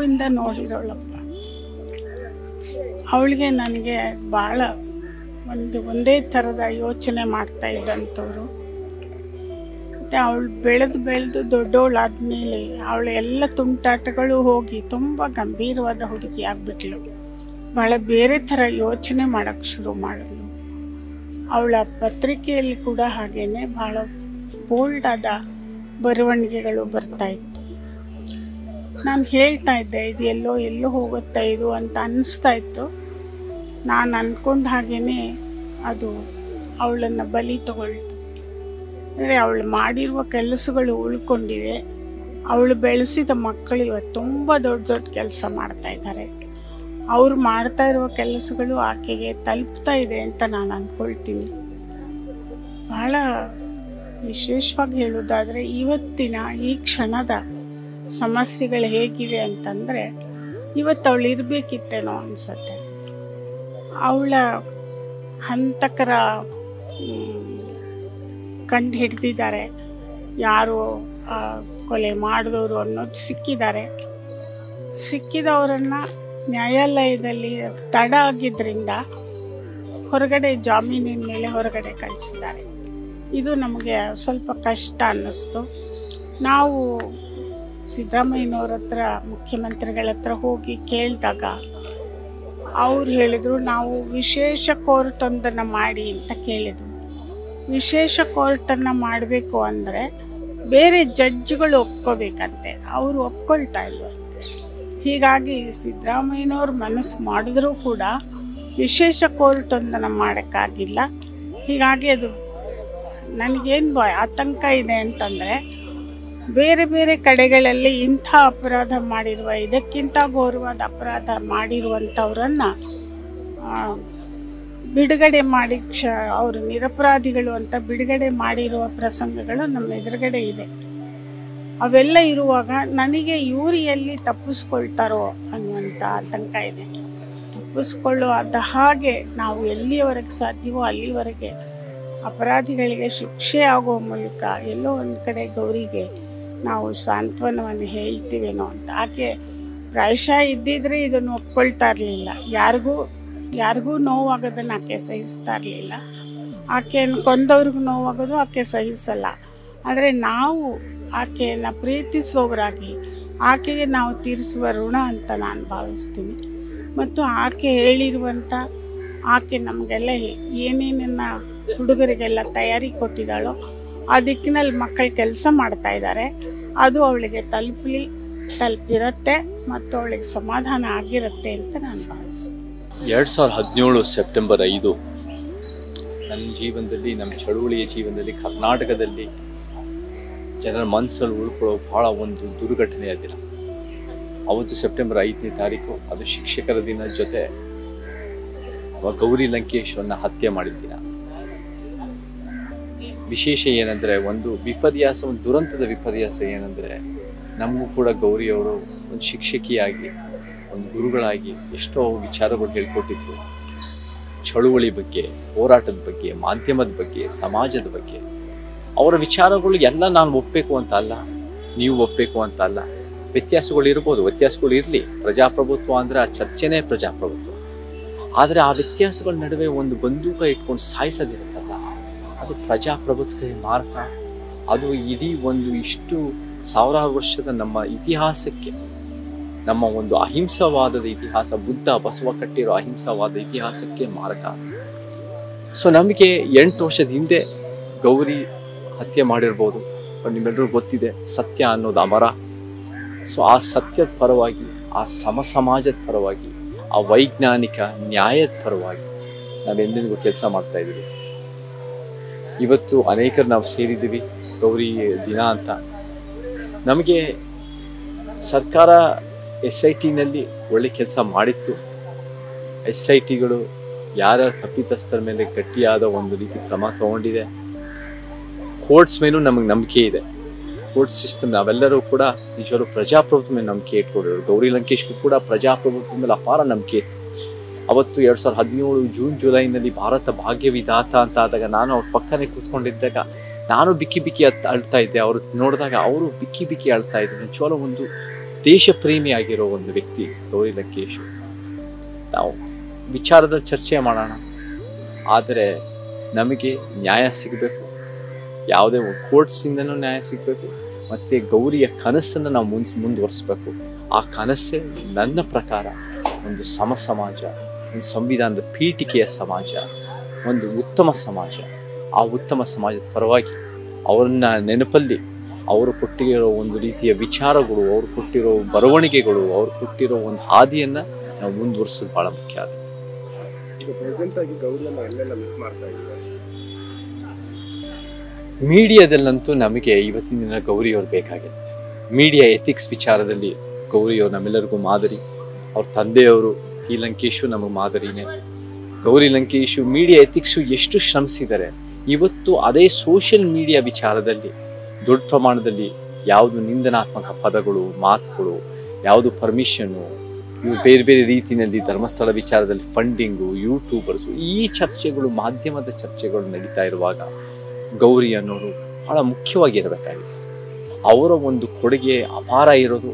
ಚಿಕ್ಕವಿಂದ ನೋಡಿರೋಳಪ್ಪ. ಅವಳಿಗೆ ನನಗೆ ಭಾಳ ಒಂದೇ ಥರದ ಯೋಚನೆ ಮಾಡ್ತಾ ಇದ್ದಂಥವ್ರು. ಮತ್ತು ಅವಳು ಬೆಳೆದು ದೊಡ್ಡವಳಾದ್ಮೇಲೆ ಅವಳ ಎಲ್ಲ ತುಂಟಾಟಗಳು ಹೋಗಿ ತುಂಬ ಗಂಭೀರವಾದ ಹುಡುಗಿ ಆಗಿಬಿಟ್ಲು. ಭಾಳ ಬೇರೆ ಥರ ಯೋಚನೆ ಮಾಡೋಕ್ಕೆ ಶುರು ಮಾಡಿದ್ಲು. ಅವಳ ಪತ್ರಿಕೆಯಲ್ಲಿ ಕೂಡ ಹಾಗೇ ಭಾಳ ಬೋಲ್ಡಾದ ಬರವಣಿಗೆಗಳು ಬರ್ತಾಯಿತ್ತು. ನಾನು ಹೇಳ್ತಾ ಇದ್ದೆ, ಇದು ಎಲ್ಲೋ ಹೋಗುತ್ತಾ ಇದು ಅಂತ ಅನ್ನಿಸ್ತಾ ಇತ್ತು. ನಾನು ಅಂದ್ಕೊಂಡ ಹಾಗೇ ಅದು ಅವಳನ್ನು ಬಲಿ ತಗೊಳ್ತು. ಅಂದರೆ ಅವಳು ಮಾಡಿರುವ ಕೆಲಸಗಳು ಉಳ್ಕೊಂಡಿವೆ. ಅವಳು ಬೆಳೆಸಿದ ಮಕ್ಕಳು ಇವತ್ತು ತುಂಬ ದೊಡ್ಡ ಕೆಲಸ ಮಾಡ್ತಾಯಿದ್ದಾರೆ. ಅವ್ರು ಮಾಡ್ತಾ ಇರುವ ಕೆಲಸಗಳು ಆಕೆಗೆ ತಲುಪ್ತಾ ಇದೆ ಅಂತ ನಾನು ಅಂದ್ಕೊಳ್ತೀನಿ. ಭಾಳ ವಿಶೇಷವಾಗಿ ಹೇಳೋದಾದರೆ ಇವತ್ತಿನ ಈ ಕ್ಷಣದ ಸಮಸ್ಯೆಗಳು ಹೇಗಿವೆ ಅಂತಂದರೆ, ಇವತ್ತು ಅವಳು ಇರಬೇಕಿತ್ತೇನೋ ಅನಿಸುತ್ತೆ. ಅವಳ ಹಂತಕರ ಕಂಡು ಹಿಡ್ದಿದ್ದಾರೆ, ಯಾರು ಕೊಲೆ ಮಾಡಿದವರು ಅನ್ನೋದು ಸಿಕ್ಕಿದವರನ್ನು ನ್ಯಾಯಾಲಯದಲ್ಲಿ ತಡ ಆಗಿದ್ದರಿಂದ ಹೊರಗಡೆ ಜಾಮೀನಿನ ಮೇಲೆ ಹೊರಗಡೆ ಕಳಿಸಿದ್ದಾರೆ. ಇದು ನಮಗೆ ಸ್ವಲ್ಪ ಕಷ್ಟ ಅನ್ನಿಸ್ತು. ನಾವು ಸಿದ್ದರಾಮಯ್ಯನವ್ರ ಹತ್ರ, ಮುಖ್ಯಮಂತ್ರಿಗಳ ಹತ್ರ ಹೋಗಿ ಕೇಳಿದಾಗ ಅವ್ರು ಹೇಳಿದರು, ನಾವು ವಿಶೇಷ ಕೋರ್ಟೊಂದನ್ನು ಮಾಡಿ ಅಂತ ಕೇಳಿದರು. ವಿಶೇಷ ಕೋರ್ಟನ್ನು ಮಾಡಬೇಕು ಅಂದರೆ ಬೇರೆ ಜಡ್ಜ್ಗಳು ಒಪ್ಕೋಬೇಕಂತೆ, ಅವರು ಒಪ್ಕೊಳ್ತಾ ಇಲ್ವಂತೆ. ಹೀಗಾಗಿ ಸಿದ್ದರಾಮಯ್ಯನವ್ರು ಮನಸ್ಸು ಮಾಡಿದ್ರೂ ಕೂಡ ವಿಶೇಷ ಕೋರ್ಟೊಂದನ್ನು ಮಾಡೋಕ್ಕಾಗಿಲ್ಲ. ಹೀಗಾಗಿ ಅದು ನನಗೇನು ಆತಂಕ ಇದೆ ಅಂತಂದರೆ, ಬೇರೆ ಕಡೆಗಳಲ್ಲಿ ಇಂಥ ಅಪರಾಧ ಮಾಡಿರುವ, ಇದಕ್ಕಿಂತ ಘೋರವಾದ ಅಪರಾಧ ಮಾಡಿರುವಂಥವ್ರನ್ನು ಬಿಡುಗಡೆ ಮಾಡಿ ಅವರು ನಿರಪರಾಧಿಗಳು ಅಂತ ಬಿಡುಗಡೆ ಮಾಡಿರುವ ಪ್ರಸಂಗಗಳು ನಮ್ಮ ಎದುರುಗಡೆ ಇದೆ. ಅವೆಲ್ಲ ಇರುವಾಗ ನನಗೆ ಇವರು ಎಲ್ಲಿ ತಪ್ಪಿಸ್ಕೊಳ್ತಾರೋ ಅನ್ನುವಂಥ ಆತಂಕ ಇದೆ. ತಪ್ಪಿಸ್ಕೊಳ್ಳುವ ಹಾಗೆ ನಾವು ಎಲ್ಲಿಯವರೆಗೆ ಸಾಧ್ಯವೋ ಅಲ್ಲಿವರೆಗೆ ಅಪರಾಧಿಗಳಿಗೆ ಶಿಕ್ಷೆ ಆಗೋ ಮೂಲಕ ಎಲ್ಲೋ ಒಂದು ಕಡೆ ಗೌರಿಗೆ ನಾವು ಸಾಂತ್ವನವನ್ನು ಹೇಳ್ತೀವೇನೋ ಅಂತ. ಆಕೆ ಪ್ರಾಯಶಃ ಇದ್ದಿದ್ರೆ ಇದನ್ನು ಒಪ್ಕೊಳ್ತಾ ಇರಲಿಲ್ಲ. ಯಾರಿಗೂ ನೋವಾಗೋದನ್ನು ಆಕೆ ಸಹಿಸ್ತಾ ಇರಲಿಲ್ಲ. ಆಕೆಯನ್ನು ಕೊಂದವ್ರಿಗೂ ನೋವಾಗೋದು ಆಕೆ ಸಹಿಸಲ್ಲ. ಆದರೆ ನಾವು ಆಕೆಯನ್ನು ಪ್ರೀತಿಸುವವರಾಗಿ ಆಕೆಗೆ ನಾವು ತೀರಿಸುವ ಋಣ ಅಂತ ನಾನು ಭಾವಿಸ್ತೀನಿ. ಮತ್ತು ಆಕೆ ಹೇಳಿರುವಂಥ, ಆಕೆ ನಮಗೆಲ್ಲ ಏನೇನನ್ನು ಹುಡುಗರಿಗೆಲ್ಲ ತಯಾರಿ ಕೊಟ್ಟಿದ್ದಾಳೋ ಆ ದಿಕ್ಕಿನಲ್ಲಿ ಮಕ್ಕಳು ಕೆಲಸ ಮಾಡ್ತಾ ಇದ್ದಾರೆ. ಅದು ಅವಳಿಗೆ ತಲುಪಿರುತ್ತೆ ಮತ್ತು ಅವಳಿಗೆ ಸಮಾಧಾನ ಆಗಿರುತ್ತೆ ಅಂತ ನಾನು ಭಾವಿಸ್ತೀನಿ. 2017 ಸೆಪ್ಟೆಂಬರ್ 5 ನನ್ನ ಜೀವನದಲ್ಲಿ, ನಮ್ಮ ಚಳುವಳಿಯ ಜೀವನದಲ್ಲಿ, ಕರ್ನಾಟಕದಲ್ಲಿ ಜನರ ಮನಸ್ಸಲ್ಲಿ ಉಳ್ಕೊಳ್ಳೋ ಭಾಳ ಒಂದು ದುರ್ಘಟನೆಯ ದಿನ. ಅವತ್ತು ಸೆಪ್ಟೆಂಬರ್ 5ನೇ ತಾರೀಕು, ಅದು ಶಿಕ್ಷಕರ ದಿನ ಜೊತೆ ಗೌರಿ ಲಂಕೇಶ್ವರನ್ನ ಹತ್ಯೆ ಮಾಡಿದ ದಿನ. ವಿಶೇಷ ಏನಂದರೆ, ಒಂದು ದುರಂತದ ವಿಪರ್ಯಾಸ ಏನಂದರೆ, ನಮಗೂ ಕೂಡ ಗೌರಿಯವರು ಒಂದು ಶಿಕ್ಷಕಿಯಾಗಿ, ಒಂದು ಗುರುಗಳಾಗಿ ಎಷ್ಟೋ ವಿಚಾರಗಳು ಹೇಳ್ಕೊಟ್ಟಿದ್ರು. ಚಳುವಳಿ ಬಗ್ಗೆ, ಹೋರಾಟದ ಬಗ್ಗೆ, ಮಾಧ್ಯಮದ ಬಗ್ಗೆ, ಸಮಾಜದ ಬಗ್ಗೆ. ಅವರ ವಿಚಾರಗಳು ಎಲ್ಲ ನಾನು ಒಪ್ಪಬೇಕು ಅಂತ ಅಲ್ಲ, ನೀವು ಒಪ್ಪಬೇಕು ಅಂತ ಅಲ್ಲ. ವ್ಯತ್ಯಾಸಗಳು ಇರ್ಬೋದು, ವ್ಯತ್ಯಾಸಗಳು ಇರಲಿ. ಪ್ರಜಾಪ್ರಭುತ್ವ ಅಂದರೆ ಆ ಚರ್ಚೆನೇ ಪ್ರಜಾಪ್ರಭುತ್ವ. ಆದರೆ ಆ ವ್ಯತ್ಯಾಸಗಳ ನಡುವೆ ಒಂದು ಬಂದೂಕ ಇಟ್ಕೊಂಡು ಸಾಯಿಸೋದಿರುತ್ತಲ್ಲ, ಅದು ಪ್ರಜಾಪ್ರಭುತ್ವಕ್ಕೆ ಮಾರಕ. ಅದು ಇಡೀ ಇಷ್ಟು ಸಾವಿರಾರು ವರ್ಷದ ನಮ್ಮ ಇತಿಹಾಸಕ್ಕೆ, ನಮ್ಮ ಒಂದು ಅಹಿಂಸಾವಾದದ ಇತಿಹಾಸ, ಬುದ್ಧ ಬಸವ ಕಟ್ಟಿರೋ ಅಹಿಂಸಾವಾದ ಇತಿಹಾಸಕ್ಕೆ ಮಾರಕ. ಸೊ ನಮಗೆ 8 ವರ್ಷದ ಹಿಂದೆ ಗೌರಿ ಹತ್ಯೆ ಮಾಡಿರ್ಬೋದು, ಬಟ್ ನಿಮ್ಮೆಲ್ಲರಿಗೂ ಗೊತ್ತಿದೆ ಸತ್ಯ ಅನ್ನೋದು ಅಮರ. ಸೊ ಆ ಸತ್ಯದ ಪರವಾಗಿ, ಆ ಸಮಾಜದ ಪರವಾಗಿ, ಆ ವೈಜ್ಞಾನಿಕ ನ್ಯಾಯದ ಪರವಾಗಿ ನಾವೆಂದಿಗೂ ಕೆಲಸ ಮಾಡ್ತಾ ಇದ್ದೀವಿ. ಇವತ್ತು ಅನೇಕರು ನಾವು ಸೇರಿದ್ದೀವಿ ಗೌರಿ ದಿನ ಅಂತ. ನಮಗೆ ಸರ್ಕಾರ SITನಲ್ಲಿ ಒಳ್ಳೆ ಕೆಲಸ ಮಾಡಿತ್ತು. SITಗಳು ಯಾರ್ಯಾರು ತಪ್ಪಿತಸ್ಥರ ಮೇಲೆ ಗಟ್ಟಿಯಾದ ಒಂದು ರೀತಿ ಕ್ರಮ ತಗೊಂಡಿದೆ. ಕೋರ್ಟ್ಸ್ ಮೇಲೂ ನಮಗೆ ನಂಬಿಕೆ ಇದೆ. ಕೋರ್ಟ್ ಸಿಸ್ಟಮ್ ನಾವೆಲ್ಲರೂ ಕೂಡ ನಿಜವಾಗ್ಲೂ ಪ್ರಜಾಪ್ರಭುತ್ವ ಮೇಲೆ ನಂಬಿಕೆ ಇಟ್ಕೊಂಡಿರೋರು. ಗೌರಿ ಲಂಕೇಶ್ಗೂ ಕೂಡ ಪ್ರಜಾಪ್ರಭುತ್ವದ ಮೇಲೆ ಅಪಾರ ನಂಬಿಕೆ ಇತ್ತು. ಅವತ್ತು 2017 ಜೂನ್ ಜುಲೈನಲ್ಲಿ ಭಾರತ ಭಾಗ್ಯ ವಿಧಾತ ಅಂತ ಆದಾಗ ನಾನು ಅವ್ರ ಪಕ್ಕನೇ ಕೂತ್ಕೊಂಡಿದ್ದಾಗ ನಾನು ಬಿಕ್ಕಿ ಅಳ್ತಾ ಇದ್ದೆ. ಅವರು ನೋಡಿದಾಗ ಅವರು ಬಿಕ್ಕಿ ಅಳ್ತಾ ಇದ್ರು. ನಿಜವಾಗ್ಲೂ ದೇಶ ಪ್ರೇಮಿ ಆಗಿರೋ ಒಂದು ವ್ಯಕ್ತಿ ಗೌರಿ ಲಂಕೇಶ್. ನಾವು ವಿಚಾರದ ಚರ್ಚೆ ಮಾಡೋಣ, ಆದರೆ ನಮಗೆ ನ್ಯಾಯ ಸಿಗಬೇಕು, ಯಾವುದೇ ಕೋರ್ಟ್ಸಿಂದನೂ ನ್ಯಾಯ ಸಿಗಬೇಕು, ಮತ್ತು ಗೌರಿಯ ಕನಸನ್ನು ನಾವು ಮುಂದುವರಿಸ್ಬೇಕು. ಆ ಕನಸೇ ನನ್ನ ಪ್ರಕಾರ ಒಂದು ಸಮಾಜ, ಒಂದು ಸಂವಿಧಾನದ ಪೀಠಿಕೆಯ ಸಮಾಜ, ಒಂದು ಉತ್ತಮ ಸಮಾಜ. ಆ ಉತ್ತಮ ಸಮಾಜದ ಪರವಾಗಿ ಅವ್ರನ್ನ ನೆನಪಲ್ಲಿ ಅವರು ಕೊಟ್ಟಿರೋ ಒಂದು ರೀತಿಯ ವಿಚಾರಗಳು, ಅವರು ಕೊಟ್ಟಿರೋ ಬರವಣಿಗೆಗಳು, ಅವರು ಕೊಟ್ಟಿರೋ ಒಂದು ಹಾದಿಯನ್ನು ನಾವು ಮುಂದುವರಿಸೋದು ಭಾಳ ಮುಖ್ಯ ಆಗುತ್ತೆ. ಮೀಡಿಯಾದಲ್ಲಂತೂ ನಮಗೆ ಇವತ್ತಿನ ದಿನ ಗೌರಿಯವ್ರು ಬೇಕಾಗಿರುತ್ತೆ. ಮೀಡಿಯಾ ಎಥಿಕ್ಸ್ ವಿಚಾರದಲ್ಲಿ ಗೌರಿಯವ್ರು ನಮ್ಮೆಲ್ಲರಿಗೂ ಮಾದರಿ. ಅವ್ರ ತಂದೆಯವರು ಈ ಲಂಕೇಶು ನಮಗೆ ಮಾದರಿನೇ. ಗೌರಿ ಲಂಕೇಶು ಮೀಡಿಯಾ ಎಥಿಕ್ಸು ಎಷ್ಟು ಶ್ರಮಿಸಿದ್ದಾರೆ. ಇವತ್ತು ಅದೇ ಸೋಷಿಯಲ್ ಮೀಡಿಯಾ ವಿಚಾರದಲ್ಲಿ ದೊಡ್ಡ ಪ್ರಮಾಣದಲ್ಲಿ ಯಾವುದು ನಿಂದನಾತ್ಮಕ ಪದಗಳು, ಮಾತುಗಳು, ಯಾವುದು ಪರ್ಮಿಷನ್ನು, ಇವು ಬೇರೆ ಬೇರೆ ರೀತಿಯಲ್ಲಿ ಧರ್ಮಸ್ಥಳ ವಿಚಾರದಲ್ಲಿ ಫಂಡಿಂಗು, ಯೂಟ್ಯೂಬರ್ಸು, ಈ ಚರ್ಚೆಗಳು, ಮಾಧ್ಯಮದ ಚರ್ಚೆಗಳು ನಡೀತಾ ಇರುವಾಗ ಗೌರಿ ಅನ್ನೋರು ಭಾಳ ಮುಖ್ಯವಾಗಿರಬೇಕಾಗಿತ್ತು. ಅವರ ಒಂದು ಕೊಡುಗೆ ಅಪಾರ ಇರೋದು,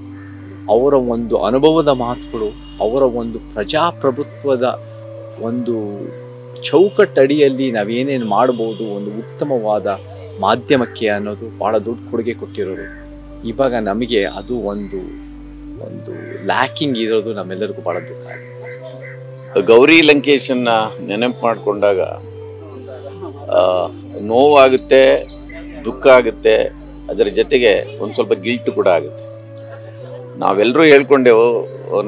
ಅವರ ಒಂದು ಅನುಭವದ ಮಾತುಗಳು, ಅವರ ಒಂದು ಪ್ರಜಾಪ್ರಭುತ್ವದ ಒಂದು ಚೌಕಟ್ಟಡಿಯಲ್ಲಿ ನಾವೇನೇನು ಮಾಡ್ಬೋದು ಒಂದು ಉತ್ತಮವಾದ ಮಾಧ್ಯಮಕ್ಕೆ ಅನ್ನೋದು ಭಾಳ ದೊಡ್ಡ ಕೊಡುಗೆ ಕೊಟ್ಟಿರೋರು. ಇವಾಗ ನಮಗೆ ಅದು ಒಂದು ಲ್ಯಾಕಿಂಗ್ ಇರೋದು ನಮ್ಮೆಲ್ಲರಿಗೂ ಭಾಳ ದುಃಖ. ಗೌರಿ ಲಂಕೇಶನ್ನ ನೆನಪು ಮಾಡಿಕೊಂಡಾಗ ನೋವಾಗುತ್ತೆ, ದುಃಖ ಆಗುತ್ತೆ, ಅದರ ಜೊತೆಗೆ ಒಂದು ಸ್ವಲ್ಪ ಗಿಲ್ಟ್ ಕೂಡ ಆಗುತ್ತೆ. ನಾವೆಲ್ಲರೂ ಹೇಳ್ಕೊಂಡೆವು,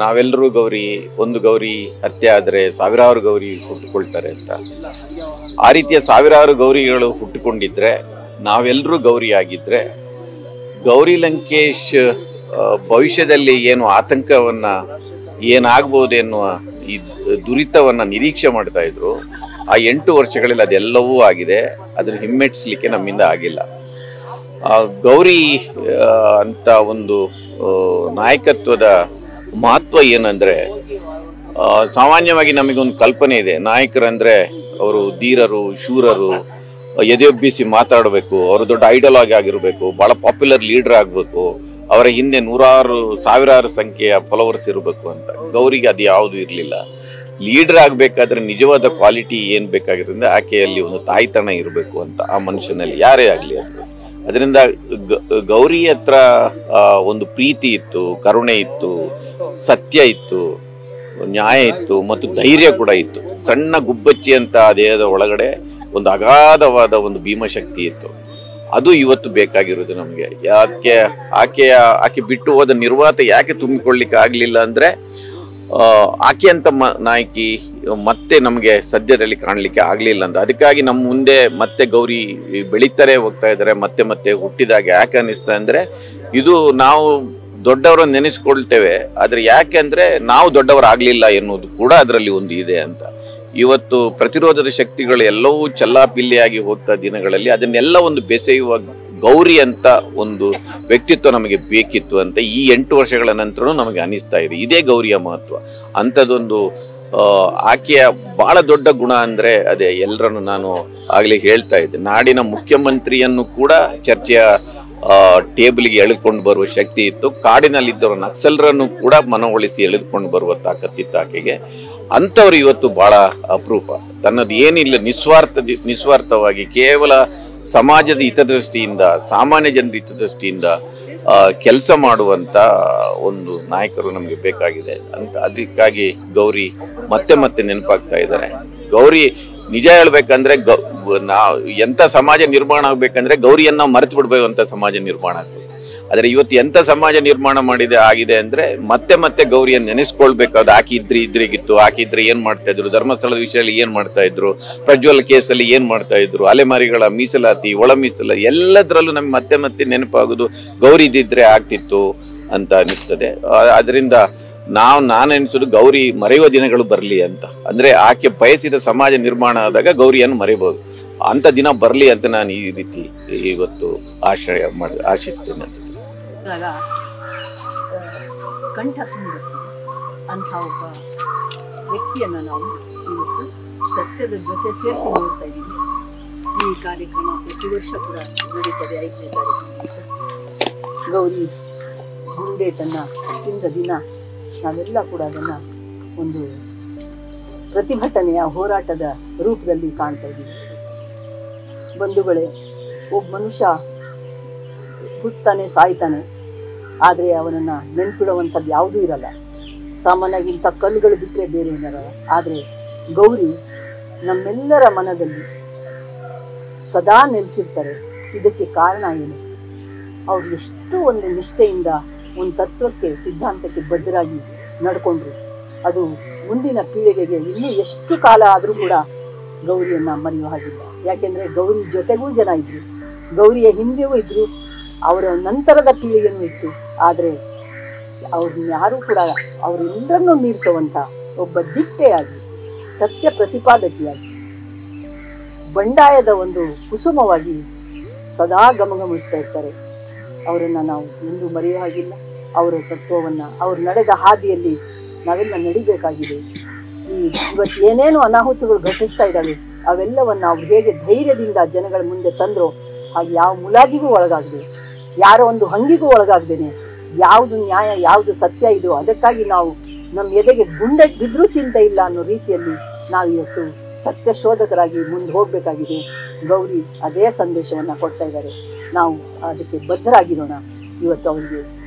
ನಾವೆಲ್ಲರೂ ಒಂದು ಗೌರಿ ಹತ್ಯೆ ಆದರೆ ಸಾವಿರಾರು ಗೌರಿ ಹುಟ್ಟುಕೊಳ್ತಾರೆ ಅಂತ. ಆ ರೀತಿಯ ಸಾವಿರಾರು ಗೌರಿಗಳು ಹುಟ್ಟುಕೊಂಡಿದ್ರೆ, ನಾವೆಲ್ಲರೂ ಗೌರಿ ಆಗಿದ್ರೆ, ಗೌರಿ ಲಂಕೇಶ್ ಭವಿಷ್ಯದಲ್ಲಿ ಏನು ಆತಂಕವನ್ನು ಏನಾಗ್ಬೋದು ಎನ್ನುವ ಈ ದುರಿತವನ್ನು ನಿರೀಕ್ಷೆ ಮಾಡ್ತಾ ಇದ್ರು. ಆ 8 ವರ್ಷಗಳಲ್ಲಿ ಅದೆಲ್ಲವೂ ಆಗಿದೆ. ಅದನ್ನು ಹಿಮ್ಮೆಟ್ಟಿಸ್ಲಿಕ್ಕೆ ನಮ್ಮಿಂದ ಆಗಿಲ್ಲ. ಗೌರಿ ಅಂತ ಒಂದು ನಾಯಕತ್ವದ ಮಹತ್ವ ಏನಂದರೆ, ಸಾಮಾನ್ಯವಾಗಿ ನಮಗೊಂದು ಕಲ್ಪನೆ ಇದೆ, ನಾಯಕರಂದರೆ ಅವರು ಧೀರರು, ಶೂರರು, ಎದೆಯೊಬ್ಬಿಸಿ ಮಾತಾಡಬೇಕು, ಅವರು ದೊಡ್ಡ ಐಡಲಾಗ್ ಆಗಿರಬೇಕು, ಭಾಳ ಪಾಪ್ಯುಲರ್ ಲೀಡರ್ ಆಗಬೇಕು, ಅವರ ಹಿಂದೆ ನೂರಾರು ಸಾವಿರಾರು ಸಂಖ್ಯೆಯ ಫಾಲೋವರ್ಸ್ ಇರಬೇಕು ಅಂತ. ಗೌರಿಗೆ ಅದು ಯಾವುದು ಇರಲಿಲ್ಲ. ಲೀಡರ್ ಆಗಬೇಕಾದ್ರೆ ನಿಜವಾದ ಕ್ವಾಲಿಟಿ ಏನು ಬೇಕಾಗಿರೋದ್ರಿಂದ ಆಕೆಯಲ್ಲಿ ಒಂದು ತಾಯ್ತನ ಇರಬೇಕು ಅಂತ, ಆ ಮನುಷ್ಯನಲ್ಲಿ ಯಾರೇ ಆಗಲಿ ಅದು. ಅದರಿಂದ ಗೌರಿ ಹತ್ರ ಒಂದು ಪ್ರೀತಿ ಇತ್ತು, ಕರುಣೆ ಇತ್ತು, ಸತ್ಯ ಇತ್ತು, ನ್ಯಾಯ ಇತ್ತು ಮತ್ತು ಧೈರ್ಯ ಕೂಡ ಇತ್ತು. ಸಣ್ಣ ಗುಬ್ಬಚ್ಚಿ ಅಂತ ದೇಹದ ಒಳಗಡೆ ಒಂದು ಅಗಾಧವಾದ ಒಂದು ಭೀಮಶಕ್ತಿ ಇತ್ತು. ಅದು ಇವತ್ತು ಬೇಕಾಗಿರೋದು ನಮಗೆ. ಆಕೆ ಬಿಟ್ಟು ಹೋದ ನಿರ್ವಾತ ಯಾಕೆ ತುಂಬಿಕೊಳ್ಳಿಕ್ಕೆ ಆಗಲಿಲ್ಲ ಅಂದರೆ, ಆಕೆ ಅಂತ ನಾಯಕಿ ಮತ್ತೆ ನಮಗೆ ಸದ್ಯದಲ್ಲಿ ಕಾಣಲಿಕ್ಕೆ ಆಗಲಿಲ್ಲ ಅಂತ. ಅದಕ್ಕಾಗಿ ನಮ್ಮ ಮುಂದೆ ಮತ್ತೆ ಗೌರಿ ಬೆಳೀತಾರೆ ಹೋಗ್ತಾ ಇದ್ದಾರೆ. ಮತ್ತೆ ಹುಟ್ಟಿದಾಗ ಯಾಕೆ ಅನ್ನಿಸ್ತಾ ಅಂದರೆ, ಇದು ನಾವು ದೊಡ್ಡವರನ್ನು ನೆನೆಸ್ಕೊಳ್ತೇವೆ, ಆದರೆ ಯಾಕೆ ಅಂದರೆ ನಾವು ದೊಡ್ಡವರಾಗಲಿಲ್ಲ ಎನ್ನುವುದು ಕೂಡ ಅದರಲ್ಲಿ ಒಂದು ಇದೆ ಅಂತ. ಇವತ್ತು ಪ್ರತಿರೋಧದ ಶಕ್ತಿಗಳು ಎಲ್ಲವೂ ಚಲ್ಲಾಪಿಲ್ಲಿಯಾಗಿ ಹೋಗ್ತಾ ದಿನಗಳಲ್ಲಿ ಅದನ್ನೆಲ್ಲ ಒಂದು ಬೆಸೆಯುವ ಗೌರಿ ಅಂತ ಒಂದು ವ್ಯಕ್ತಿತ್ವ ನಮಗೆ ಬೇಕಿತ್ತು ಅಂತ ಈ 8 ವರ್ಷಗಳ ನಂತರ ನಮಗೆ ಅನಿಸ್ತಾ ಇದೆ. ಇದೇ ಗೌರಿಯ ಮಹತ್ವ. ಅಂಥದ್ದೊಂದು ಆಕೆಯ ಬಹಳ ದೊಡ್ಡ ಗುಣ ಅಂದರೆ ಅದೇ ಎಲ್ಲರನ್ನು ನಾನು ಆಗಲೇ ಹೇಳ್ತಾ ಇದ್ದೆ, ನಾಡಿನ ಮುಖ್ಯಮಂತ್ರಿಯನ್ನು ಕೂಡ ಚರ್ಚೆಯ ಟೇಬಲ್ಗೆ ಎಳೆದುಕೊಂಡು ಬರುವ ಶಕ್ತಿ ಇತ್ತು. ಕಾಡಿನಲ್ಲಿದ್ದವರು ನಕ್ಸಲರನ್ನು ಕೂಡ ಮನವೊಲಿಸಿ ಎಳೆದುಕೊಂಡು ಬರುವ ತಾಕತ್ತಿತ್ತು ಆಕೆಗೆ. ಅಂಥವ್ರು ಇವತ್ತು ಬಹಳ ಅಪರೂಪ. ತನ್ನದು ಏನಿಲ್ಲ, ನಿಸ್ವಾರ್ಥವಾಗಿ ಕೇವಲ ಸಮಾಜದ ಹಿತದೃಷ್ಟಿಯಿಂದ, ಸಾಮಾನ್ಯ ಜನರ ಹಿತದೃಷ್ಟಿಯಿಂದ ಕೆಲಸ ಮಾಡುವಂಥ ಒಂದು ನಾಯಕರು ನಮಗೆ ಬೇಕಾಗಿದೆ ಅಂತ. ಅದಕ್ಕಾಗಿ ಗೌರಿ ಮತ್ತೆ ನೆನಪಾಗ್ತಾ ಇದ್ದಾರೆ. ಗೌರಿ ನಿಜ ಹೇಳ್ಬೇಕಂದ್ರೆ ಎಂಥ ಸಮಾಜ ನಿರ್ಮಾಣ ಆಗ್ಬೇಕಂದ್ರೆ ಗೌರಿಯನ್ನು ನಾವು ಮರೆತು ಬಿಡ್ಬೇಕು ಅಂತ ಸಮಾಜ ನಿರ್ಮಾಣ ಆಗ್ಬೇಕು. ಆದರೆ ಇವತ್ತು ಎಂಥ ಸಮಾಜ ನಿರ್ಮಾಣ ಆಗಿದೆ ಅಂದ್ರೆ ಮತ್ತೆ ಗೌರಿಯನ್ನು ನೆನೆಸ್ಕೊಳ್ಬೇಕಾದ. ಆಕೆ ಇದ್ರಿಗಿತ್ತು, ಆಕೆ ಇದ್ರೆ ಏನ್ ಮಾಡ್ತಾ ಇದ್ರು, ಧರ್ಮಸ್ಥಳದ ವಿಷಯದಲ್ಲಿ ಏನ್ ಮಾಡ್ತಾ ಇದ್ರು, ಪ್ರಜ್ವಲ್ ಕೇಸಲ್ಲಿ ಏನ್ ಮಾಡ್ತಾ ಇದ್ರು, ಅಲೆಮಾರಿಗಳ ಮೀಸಲಾತಿ, ಒಳ ಮೀಸಲಾತಿ, ಎಲ್ಲದರಲ್ಲೂ ನಮ್ಗೆ ಮತ್ತೆ ನೆನಪಾಗೋದು ಗೌರಿ ಇದ್ದಿದ್ರೆ ಆಗ್ತಿತ್ತು ಅಂತ ಅನಿಸ್ತದೆ. ಅದರಿಂದ ನಾನು ಎನಿಸೋದು ಗೌರಿ ಮರೆಯುವ ದಿನಗಳು ಬರಲಿ ಅಂತ. ಅಂದ್ರೆ ಆಕೆ ಬಯಸಿದ ಸಮಾಜ ನಿರ್ಮಾಣ ಆದಾಗ ಗೌರಿಯನ್ನು ಮರೆಯಬಹುದು. ಅಂತ ದಿನ ಬರಲಿ ಅಂತ ನಾನು ಈ ರೀತಿ ಇವತ್ತು ಆಶಿಸ್ತೇನೆ ಅಂತ. ಕಂಠ ಅಂಥ ಒಬ್ಬ ವ್ಯಕ್ತಿಯನ್ನು ನಾವು ಇವತ್ತು ಸತ್ಯದ ಜೊತೆ ಸೇರಿಸಿ ನೋಡ್ತಾ ಇದ್ದೀವಿ. ಈ ಕಾರ್ಯಕ್ರಮ ಪ್ರತಿ ವರ್ಷ ಕೂಡ ನಡೀತದೆ. 5ನೇ ತಾರೀಕು ಗೌರಿ ಗುಂಡೇಟನ್ನು ಇವತ್ತಿನ ದಿನ ನಾವೆಲ್ಲ ಕೂಡ ಅದನ್ನು ಒಂದು ಪ್ರತಿಭಟನೆಯ ಹೋರಾಟದ ರೂಪದಲ್ಲಿ ಕಾಣ್ತಾ ಇದ್ದೀವಿ. ಬಂಧುಗಳೇ, ಒಬ್ಬ ಮನುಷ್ಯ ಹುಟ್ತಾನೆ ಸಾಯ್ತಾನೆ, ಆದರೆ ಅವನನ್ನು ನೆನ್ಪಿಡುವಂಥದ್ದು ಯಾವುದೂ ಇರಲ್ಲ. ಸಾಮಾನ್ಯವಾಗಿ ಇಂಥ ಕಲ್ಲುಗಳು ಬಿಟ್ಟರೆ ಬೇರೆ ಏನಿರಲ್ಲ. ಆದರೆ ಗೌರಿ ನಮ್ಮೆಲ್ಲರ ಮನದಲ್ಲಿ ಸದಾ ನೆಲೆಸಿರ್ತಾರೆ. ಇದಕ್ಕೆ ಕಾರಣ ಏನು? ಅವ್ರು ಎಷ್ಟು ಒಂದು ನಿಷ್ಠೆಯಿಂದ ಒಂದು ತತ್ವಕ್ಕೆ, ಸಿದ್ಧಾಂತಕ್ಕೆ ಬದ್ಧರಾಗಿ ನಡ್ಕೊಂಡ್ರು. ಅದು ಮುಂದಿನ ಪೀಳಿಗೆಗೆ ಇನ್ನೂ ಎಷ್ಟು ಕಾಲ ಆದರೂ ಕೂಡ ಗೌರಿಯನ್ನು ಮರೆಯುವ ಹಾಗಿಲ್ಲ. ಯಾಕೆಂದರೆ ಗೌರಿ ಜೊತೆಗೂ ಜನ ಇದ್ರು, ಗೌರಿಯ ಹಿಂದೆಯೂ ಇದ್ರು, ಅವರ ನಂತರದ ಪೀಳಿಗೆನೂ ಇತ್ತು. ಆದರೆ ಅವ್ರನ್ನ ಯಾರೂ ಕೂಡ ಅವರೆಲ್ಲರನ್ನೂ ಮೀರಿಸುವಂಥ ಒಬ್ಬ ದಿಟ್ಟೆಯಾಗಿ, ಸತ್ಯ ಪ್ರತಿಪಾದಕಿಯಾಗಿ, ಬಂಡಾಯದ ಒಂದು ಕುಸುಮವಾಗಿ ಸದಾ ಗಮಗಮಿಸ್ತಾ ಇರ್ತಾರೆ. ಅವರನ್ನು ನಾವು ಎಂದೂ ಮರೆಯೋ ಹಾಗಿಲ್ಲ. ಅವರ ತತ್ವವನ್ನು, ಅವರು ನಡೆದ ಹಾದಿಯಲ್ಲಿ ನಾವೆಲ್ಲ ನಡಿಬೇಕಾಗಿದೆ. ಇವತ್ತು ಏನೇನು ಅನಾಹುತಗಳು ಘಟಿಸ್ತಾ ಇದ್ದಾವೆ ಅವೆಲ್ಲವನ್ನು ಅವ್ರು ಹೇಗೆ ಧೈರ್ಯದಿಂದ ಜನಗಳ ಮುಂದೆ ತಂದ್ರು, ಹಾಗೆ ಯಾವ ಮುಲಾಜಿಗೂ ಒಳಗಾಗದೆ, ಯಾರೋ ಒಂದು ಹಂಗಿಗೂ ಒಳಗಾಗ್ದೇನೆ, ಯಾವುದು ನ್ಯಾಯ ಯಾವುದು ಸತ್ಯ ಇದೋ ಅದಕ್ಕಾಗಿ ನಾವು ನಮ್ಮ ಎದೆಗೆ ಗುಂಡೆ ಬಿದ್ರೂ ಚಿಂತೆ ಇಲ್ಲ ಅನ್ನೋ ರೀತಿಯಲ್ಲಿ ನಾವು ಇವತ್ತು ಸತ್ಯ ಶೋಧಕರಾಗಿ ಮುಂದೆ ಹೋಗಬೇಕಾಗಿದೆ. ಗೌರಿ ಅದೇ ಸಂದೇಶವನ್ನು ಕೊಡ್ತಾ ಇದ್ದಾರೆ. ನಾವು ಅದಕ್ಕೆ ಬದ್ಧರಾಗಿರೋಣ. ಇವತ್ತು ಅವರಿಗೆ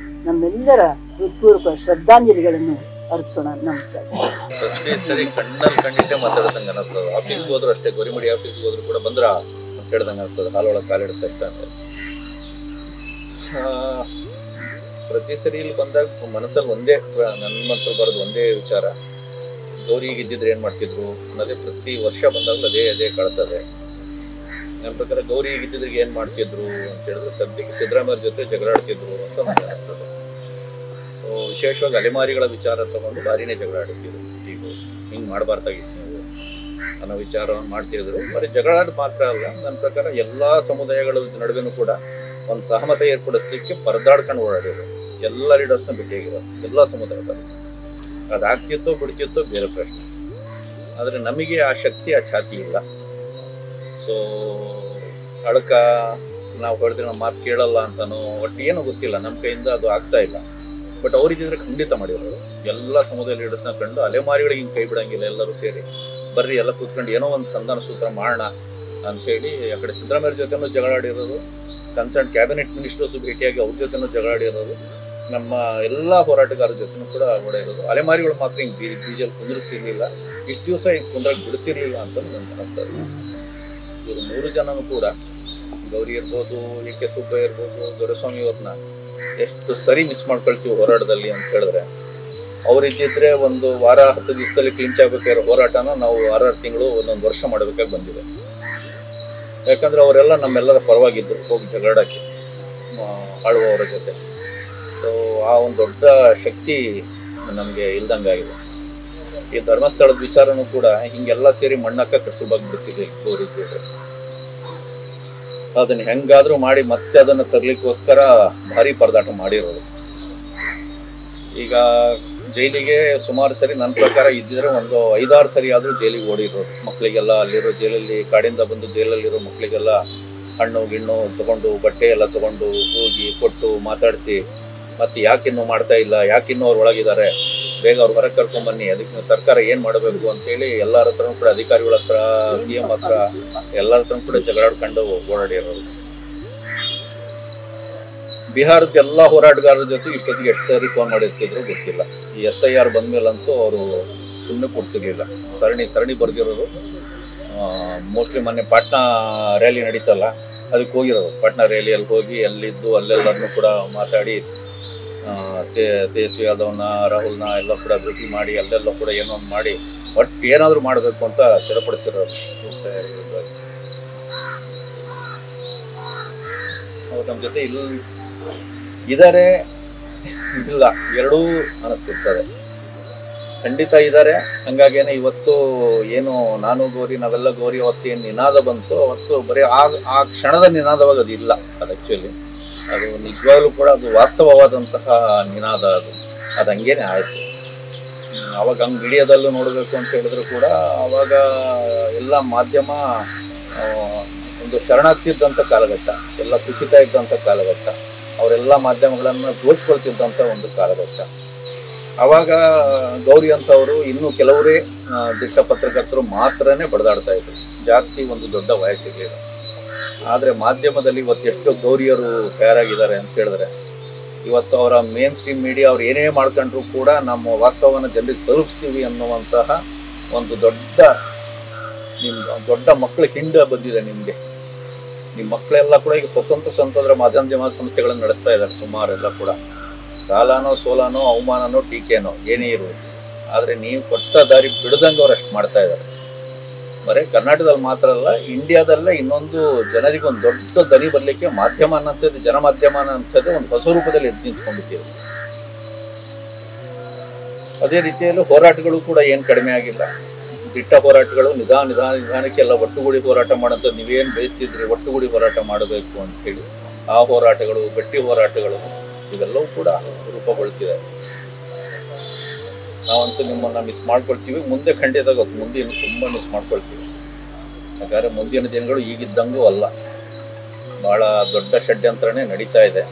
ನಮ್ಮೆಲ್ಲರ ಹೃತ್ಪೂರ್ವಕ ಶ್ರದ್ಧಾಂಜಲಿಗಳನ್ನು ಅರ್ಪಿಸೋಣ. ನಮಸ್ಕಾರ. ಪ್ರತಿ ಸರಿ ಕಣ್ಣಲ್ಲಿ ಕಣ್ಣಿಟ್ಟೆ ಮಾತಾಡ್ದಂಗೆ ಅನಿಸ್ತದೆ. ಆಫೀಸ್ಗೆ ಹೋದ್ರು ಅಷ್ಟೇ, ಗೌರಿಮಡಿ ಆಫೀಸ್ಗೆ ಹೋದ್ರು ಕೂಡ ಬಂದ್ರ ಅಂತ ಹೇಳ್ದಂಗೆ ಅನಿಸ್ತದೆ. ಹಾಲೊಳಗೆ ಕಾಲಿಡುತ್ತೆ ಅಂತ. ಪ್ರತಿ ಸರಿ ಇಲ್ಲಿ ಬಂದಾಗ ಮನಸ್ಸಲ್ಲಿ ಒಂದೇ, ನನ್ನ ಮನಸ್ಸಲ್ಲಿ ಬರೋದು ಒಂದೇ ವಿಚಾರ, ಗೌರಿಗೆ ಇದ್ದಿದ್ರೆ ಏನು ಮಾಡ್ತಿದ್ರು ಅನ್ನೋದೇ ಪ್ರತಿ ವರ್ಷ ಬಂದಾಗಲೂ ಅದೇ ಕಾಳ್ತದೆ. ನನ್ನ ಪ್ರಕಾರ ಗೌರಿಗೆ ಇದ್ದಿದ್ರೆ ಏನು ಮಾಡ್ತಿದ್ರು ಅಂತ ಹೇಳಿದ್ರೆ ಸದ್ಯಕ್ಕೆ ಸಿದ್ದರಾಮಯ್ಯ ಜೊತೆ ಜಗಳಾಡ್ತಿದ್ರು ಅಂತ ನನಗೆ ಅನಿಸ್ತದೆ. ಸೊ ವಿಶೇಷವಾಗಿ ಅಲೆಮಾರಿಗಳ ವಿಚಾರ ತಗೊಂಡು ಭಾರಿನೇ ಜಗಳ ಆಡ್ತಿದ್ರು. ಈಗ ಹಿಂಗೆ ಮಾಡಬಾರ್ದಾಗಿತ್ತು ನೀವು ಅನ್ನೋ ವಿಚಾರವನ್ನು ಮಾಡ್ತಿದ್ರು. ಬರೀ ಜಗಳಾಡ್ ಮಾತ್ರ ಅಲ್ಲ, ನನ್ನ ಪ್ರಕಾರ ಎಲ್ಲ ಸಮುದಾಯಗಳ ನಡುವೆನೂ ಕೂಡ ಒಂದು ಸಹಮತ ಏರ್ಪಡಿಸ್ಲಿಕ್ಕೆ ಪರದಾಡ್ಕೊಂಡು ಓಡಾಡಿದ್ರು. ಎಲ್ಲ ಲೀಡರ್ಸ್ನ ಭೇಟಿಯಾಗಿರೋದು ಎಲ್ಲ ಸಮುದಾಯದಲ್ಲಿ. ಅದಾಗ್ತಿತ್ತೋ ಬಿಡ್ತಿತ್ತೋ ಬೇರೆ ಪ್ರಶ್ನೆ. ಆದರೆ ನಮಗೆ ಆ ಶಕ್ತಿ, ಆ ಛಾತಿ ಇಲ್ಲ. ಸೊ ಅಳಕ ನಾವು ಹೊಡೆದ್ರೆ ನಮ್ಮ ಮಾತು ಕೇಳಲ್ಲ ಅಂತನೋ ಒಟ್ಟು ಏನೋ ಗೊತ್ತಿಲ್ಲ, ನಮ್ಮ ಕೈಯಿಂದ ಅದು ಆಗ್ತಾ ಇಲ್ಲ. ಬಟ್ ಅವ್ರಿದ್ರೆ ಖಂಡಿತ ಮಾಡಿರೋರು. ಎಲ್ಲ ಸಮುದಾಯ ಲೀಡರ್ಸ್ನ ಕಂಡು ಅಲೆಮಾರಿಗಳಿಗೆ ಹಿಂಗೆ ಕೈ ಬಿಡಂಗಿಲ್ಲ. ಎಲ್ಲರೂ ಸೇರಿ ಬರ್ರಿ ಎಲ್ಲ ಕೂತ್ಕೊಂಡು ಏನೋ ಒಂದು ಸಂಧಾನ ಸೂತ್ರ ಮಾಡೋಣ ಅಂಥೇಳಿ ಆ ಕಡೆ ಸಿದ್ದರಾಮಯ್ಯ ಜೊತೆನೂ ಜಗಳಾಡಿರೋದು, ಕನ್ಸರ್ನ್ ಕ್ಯಾಬಿನೆಟ್ ಮಿನಿಸ್ಟರ್ಸು ಭೇಟಿಯಾಗಿ ಅವ್ರ ಜೊತೆನೂ ಜಗಳಾಡಿರೋದು, ನಮ್ಮ ಎಲ್ಲ ಹೋರಾಟಗಾರರ ಜೊತೆನೂ ಕೂಡ ಓಡಾಡಿರೋದು. ಅಲೆಮಾರಿಗಳು ಮಾತ್ರ ಹಿಂಗೆ ಬೀಜಲ್ಲಿ ಕುಂದಿರಿಸ್ತಿರ್ಲಿಲ್ಲ, ಇಷ್ಟು ದಿವಸ ಹಿಂಗೆ ಕುಂದ್ರಾಗಿ ಬಿಡ್ತಿರ್ಲಿಲ್ಲ ಅಂತ ನನಗೆ ಅನಿಸ್ತಾ ಇದೆ. ಇವರು 3 ಜನನೂ ಕೂಡ, ಗೌರಿ ಇರ್ಬೋದು, ಕೆ ಸುಬ್ಬಯ್ಯ ಇರ್ಬೋದು, ದೊರೆಸ್ವಾಮಿ ಅವ್ರನ್ನ ಎಷ್ಟು ಸರಿ ಮಿಸ್ ಮಾಡ್ಕೊಳ್ತೀವಿ ಹೋರಾಟದಲ್ಲಿ ಅಂತ ಹೇಳಿದ್ರೆ, ಅವರಿದ್ದಿದ್ರೆ ಒಂದು ವಾರ 10 ದಿವಸದಲ್ಲಿ ಕ್ಲಿಂಚ್ ಆಗಬೇಕಾಗಿರೋ ಹೋರಾಟನ ನಾವು 6 ತಿಂಗಳು ಒಂದೊಂದು ವರ್ಷ ಮಾಡಬೇಕಾಗಿ ಬಂದಿದೆ. ಯಾಕಂದ್ರೆ ಅವರೆಲ್ಲ ನಮ್ಮೆಲ್ಲರ ಪರವಾಗಿದ್ದರು ಹೋಗಿ ಜಗಳಾಡಕ್ಕೆ ಆಳುವವರ ಜೊತೆ. ಸೊ ಆ ಒಂದು ದೊಡ್ಡ ಶಕ್ತಿ ನಮಗೆ ಇಲ್ದಂಗಾಗಿದೆ. ಈ ಧರ್ಮಸ್ಥಳದ ವಿಚಾರನೂ ಕೂಡ ಹಿಂಗೆಲ್ಲ ಸೇರಿ ಮಣ್ಣಕ್ಕ ಸುಲಭವಾಗಿ ಬಿಡ್ತಿದೆ ಗೌರಿದ್ದಿದ್ರೆ. ಅದನ್ನ ಹೆಂಗಾದ್ರೂ ಮಾಡಿ ಮತ್ತೆ ಅದನ್ನು ತರಲಿಕ್ಕೋಸ್ಕರ ಭಾರಿ ಪರದಾಟ ಮಾಡಿರೋದು. ಈಗ ಜೈಲಿಗೆ ಸುಮಾರು ಸರಿ ನನ್ನ ಪ್ರಕಾರ ಇದ್ದಿದ್ರೆ ಒಂದು 5-6 ಸರಿ ಆದರೂ ಜೈಲಿಗೆ ಓಡಿರೋದು. ಮಕ್ಕಳಿಗೆಲ್ಲ ಅಲ್ಲಿರೋ ಜೈಲಲ್ಲಿ, ಕಾಡಿಂದ ಬಂದು ಜೈಲಲ್ಲಿರೋ ಮಕ್ಕಳಿಗೆಲ್ಲ ಹಣ್ಣು ಗಿಣ್ಣು ತಗೊಂಡು, ಬಟ್ಟೆ ಎಲ್ಲ ತಗೊಂಡು ಹೋಗಿ ಕೊಟ್ಟು ಮಾತಾಡಿಸಿ, ಮತ್ತೆ ಯಾಕಿನ್ನೂ ಮಾಡ್ತಾ ಇಲ್ಲ, ಯಾಕಿನ್ನೂ ಅವ್ರು ಒಳಗಿದ್ದಾರೆ, ಬೇಗ ಅವ್ರು ಹೊರಗೆ ಕರ್ಕೊಂಬನ್ನಿ, ಅದಕ್ಕೆ ಸರ್ಕಾರ ಏನು ಮಾಡಬೇಕು ಅಂತೇಳಿ ಎಲ್ಲರ ಹತ್ರನೂ ಕೂಡ, ಅಧಿಕಾರಿಗಳ ಹತ್ರ, CM ಹತ್ರ, ಎಲ್ಲರ ಹತ್ರನೂ ಕೂಡ ಜಗಳಾಡ್ಕೊಂಡು ಓಡಾಡಿರೋದು. ಬಿಹಾರದ ಎಲ್ಲ ಹೋರಾಟಗಾರರ ಜೊತೆ ಇಷ್ಟೊತ್ತಿಗೆ ಎಷ್ಟು ಸಾರಿ ಫೋನ್ ಮಾಡಿರ್ತಿದ್ರು ಗೊತ್ತಿಲ್ಲ. ಈ SIR ಬಂದ್ಮೇಲಂತೂ ಅವರು ಸುಮ್ಮನೆ ಕೊಡ್ತಿರ್ಲಿಲ್ಲ. ಸರಣಿ ಬರೆದಿರೋರು. ಮೋಸ್ಟ್ಲಿ ಮೊನ್ನೆ ಪಾಟ್ನಾ ರ್ಯಾಲಿ ನಡೀತಲ್ಲ, ಅದಕ್ಕೆ ಹೋಗಿರೋದು. ಪಾಟ್ನಾ ರ್ಯಾಲಿಯಲ್ಲಿ ಹೋಗಿ ಅಲ್ಲಿದ್ದು ಅಲ್ಲೆಲ್ಲರನ್ನೂ ಕೂಡ ಮಾತಾಡಿ, ತೇಜಸ್ವಿ ಯಾದವ್ನ, ರಾಹುಲ್ನ ಎಲ್ಲ ಕೂಡ ಭೇಟಿ ಮಾಡಿ ಅಲ್ಲೆಲ್ಲ ಕೂಡ ಏನೋ ಒಂದು ಮಾಡಿ ಒಟ್ಟು ಏನಾದರೂ ಮಾಡಬೇಕು ಅಂತ ಚಡಪಡಿಸಿರೋರು. ಅವ್ರು ನಮ್ಮ ಜೊತೆ ಇದ್ದಾರೆ ಇಲ್ಲ ಎರಡೂ ಅನಿಸ್ತಿರ್ತದೆ. ಖಂಡಿತ ಇದ್ದಾರೆ. ಹಂಗಾಗೇನೆ ಇವತ್ತು ಏನು ನಾನು ಗೌರಿ, ನಾವೆಲ್ಲ ಗೌರಿ, ಅವತ್ತು ಏನು ನಿನಾದ ಬಂತು ಅವತ್ತು ಬರೀ ಆ ಕ್ಷಣದ ನಿನಾದವಾಗ ಅದು ಇಲ್ಲ. ಅದು ಆ್ಯಕ್ಚುಲಿ ಅದು ನಿಜವಾಗ್ಲೂ ಕೂಡ ಅದು ವಾಸ್ತವವಾದಂತಹ ನಿನಾದ. ಅದು ಹಂಗೇನೆ ಆಯಿತು. ಅವಾಗ ಹಂಗೆ ಮೀಡಿಯಾದಲ್ಲೂ ನೋಡಬೇಕು ಅಂತ ಹೇಳಿದ್ರು ಕೂಡ ಅವಾಗ ಎಲ್ಲ ಮಾಧ್ಯಮ ಒಂದು ಶರಣಾಗ್ತಿದ್ದಂಥ ಕಾಲಘಟ್ಟ, ಎಲ್ಲ ಕುಸಿತಾ ಇದ್ದಂಥ ಕಾಲಘಟ್ಟ, ಅವರೆಲ್ಲ ಮಾಧ್ಯಮಗಳನ್ನು ದೋಚ್ಕೊಳ್ತಿದ್ದಂಥ ಒಂದು ಕಾಲಘಟ್ಟ. ಆವಾಗ ಗೌರಿ ಅಂತವರು ಇನ್ನೂ ಕೆಲವರೇ ದಿಟ್ಟ ಪತ್ರಕರ್ತರು ಮಾತ್ರನೇ ಬಡದಾಡ್ತಾ ಇದ್ರು, ಜಾಸ್ತಿ ಒಂದು ದೊಡ್ಡ ವಯಸ್ಸಿರಲಿಲ್ಲ. ಆದರೆ ಮಾಧ್ಯಮದಲ್ಲಿ ಇವತ್ತು ಎಷ್ಟು ಗೌರಿಯರು ತಯಾರಾಗಿದ್ದಾರೆ ಅಂತ ಹೇಳಿದ್ರೆ, ಇವತ್ತು ಅವರ ಮೇನ್ ಸ್ಟ್ರೀಮ್ ಮೀಡಿಯಾ ಅವ್ರು ಏನೇ ಮಾಡ್ಕೊಂಡ್ರು ಕೂಡ ನಮ್ಮ ವಾಸ್ತವನ ಜನರಿಗೆ ತಲುಪಿಸ್ತೀವಿ ಅನ್ನುವಂತಹ ಒಂದು ದೊಡ್ಡ ಮಕ್ಕಳ ಹಿಂಡ ಬಂದಿದೆ ನಿಮಗೆ. ನಿಮ್ಮ ಮಕ್ಕಳೆಲ್ಲ ಕೂಡ ಈಗ ಸ್ವತಂತ್ರ ಮಾಧ್ಯಮ ಸಂಸ್ಥೆಗಳನ್ನು ನಡೆಸ್ತಾ ಇದ್ದಾರೆ ಸುಮಾರೆಲ್ಲ ಕೂಡ. ಸಾಲಾನೋ ಸೋಲಾನೋ ಅವಮಾನನೋ ಟೀಕೆನೋ ಏನೇ ಇರುವುದು, ಆದರೆ ನೀವು ಕೊಟ್ಟ ದಾರಿ ಬಿಡದಂಗೆ ಅವ್ರು ಅಷ್ಟು ಮಾಡ್ತಾ ಇದ್ದಾರೆ. ಬರೀ ಕರ್ನಾಟಕದಲ್ಲಿ ಮಾತ್ರ ಅಲ್ಲ, ಇಂಡಿಯಾದಲ್ಲೇ ಇನ್ನೊಂದು ಜನರಿಗೆ ಒಂದು ದೊಡ್ಡ ದನಿ ಬರಲಿಕ್ಕೆ ಮಾಧ್ಯಮ ಅನ್ನಂಥದ್ದು, ಜನಮಾಧ್ಯಮ ಅನ್ನಂಥದ್ದು ಒಂದು ಹೊಸ ರೂಪದಲ್ಲಿ ಎದ್ದು ನಿಂತ್ಕೊಂಡ್ಬಿಟ್ಟಿದೆ. ಅದೇ ರೀತಿಯಲ್ಲಿ ಹೋರಾಟಗಳು ಕೂಡ ಏನು ಕಡಿಮೆ ಆಗಿಲ್ಲ. ದಿಟ್ಟ ಹೋರಾಟಗಳು ನಿಧಾನಕ್ಕೆ ಎಲ್ಲ ಒಟ್ಟುಗೂಡಿ ಹೋರಾಟ ಮಾಡೋಂಥದ್ದು. ನೀವೇನು ಬಯಸ್ತಿದ್ರಿ ಒಟ್ಟುಗೂಡಿ ಹೋರಾಟ ಮಾಡಬೇಕು ಅಂತ ಹೇಳಿ ಆ ಹೋರಾಟಗಳು, ಗಟ್ಟಿ ಹೋರಾಟಗಳು ಇವೆಲ್ಲವೂ ಕೂಡ ರೂಪುಗೊಳ್ತಿದೆ. ನಾವಂತೂ ನಿಮ್ಮನ್ನು ಮಿಸ್ ಮಾಡ್ಕೊಳ್ತೀವಿ, ಮುಂದೆ ಖಂಡಿತ ಗೊತ್ತು, ಮುಂದೆ ಇನ್ನು ತುಂಬ ಮಿಸ್ ಮಾಡ್ಕೊಳ್ತೀವಿ. ಯಾಕಂದರೆ ಮುಂದಿನ ದಿನಗಳು ಈಗಿದ್ದಂಗೂ ಅಲ್ಲ, ಭಾಳ ದೊಡ್ಡ ಷಡ್ಯಂತ್ರನೇ ನಡೀತಾ ಇದೆ.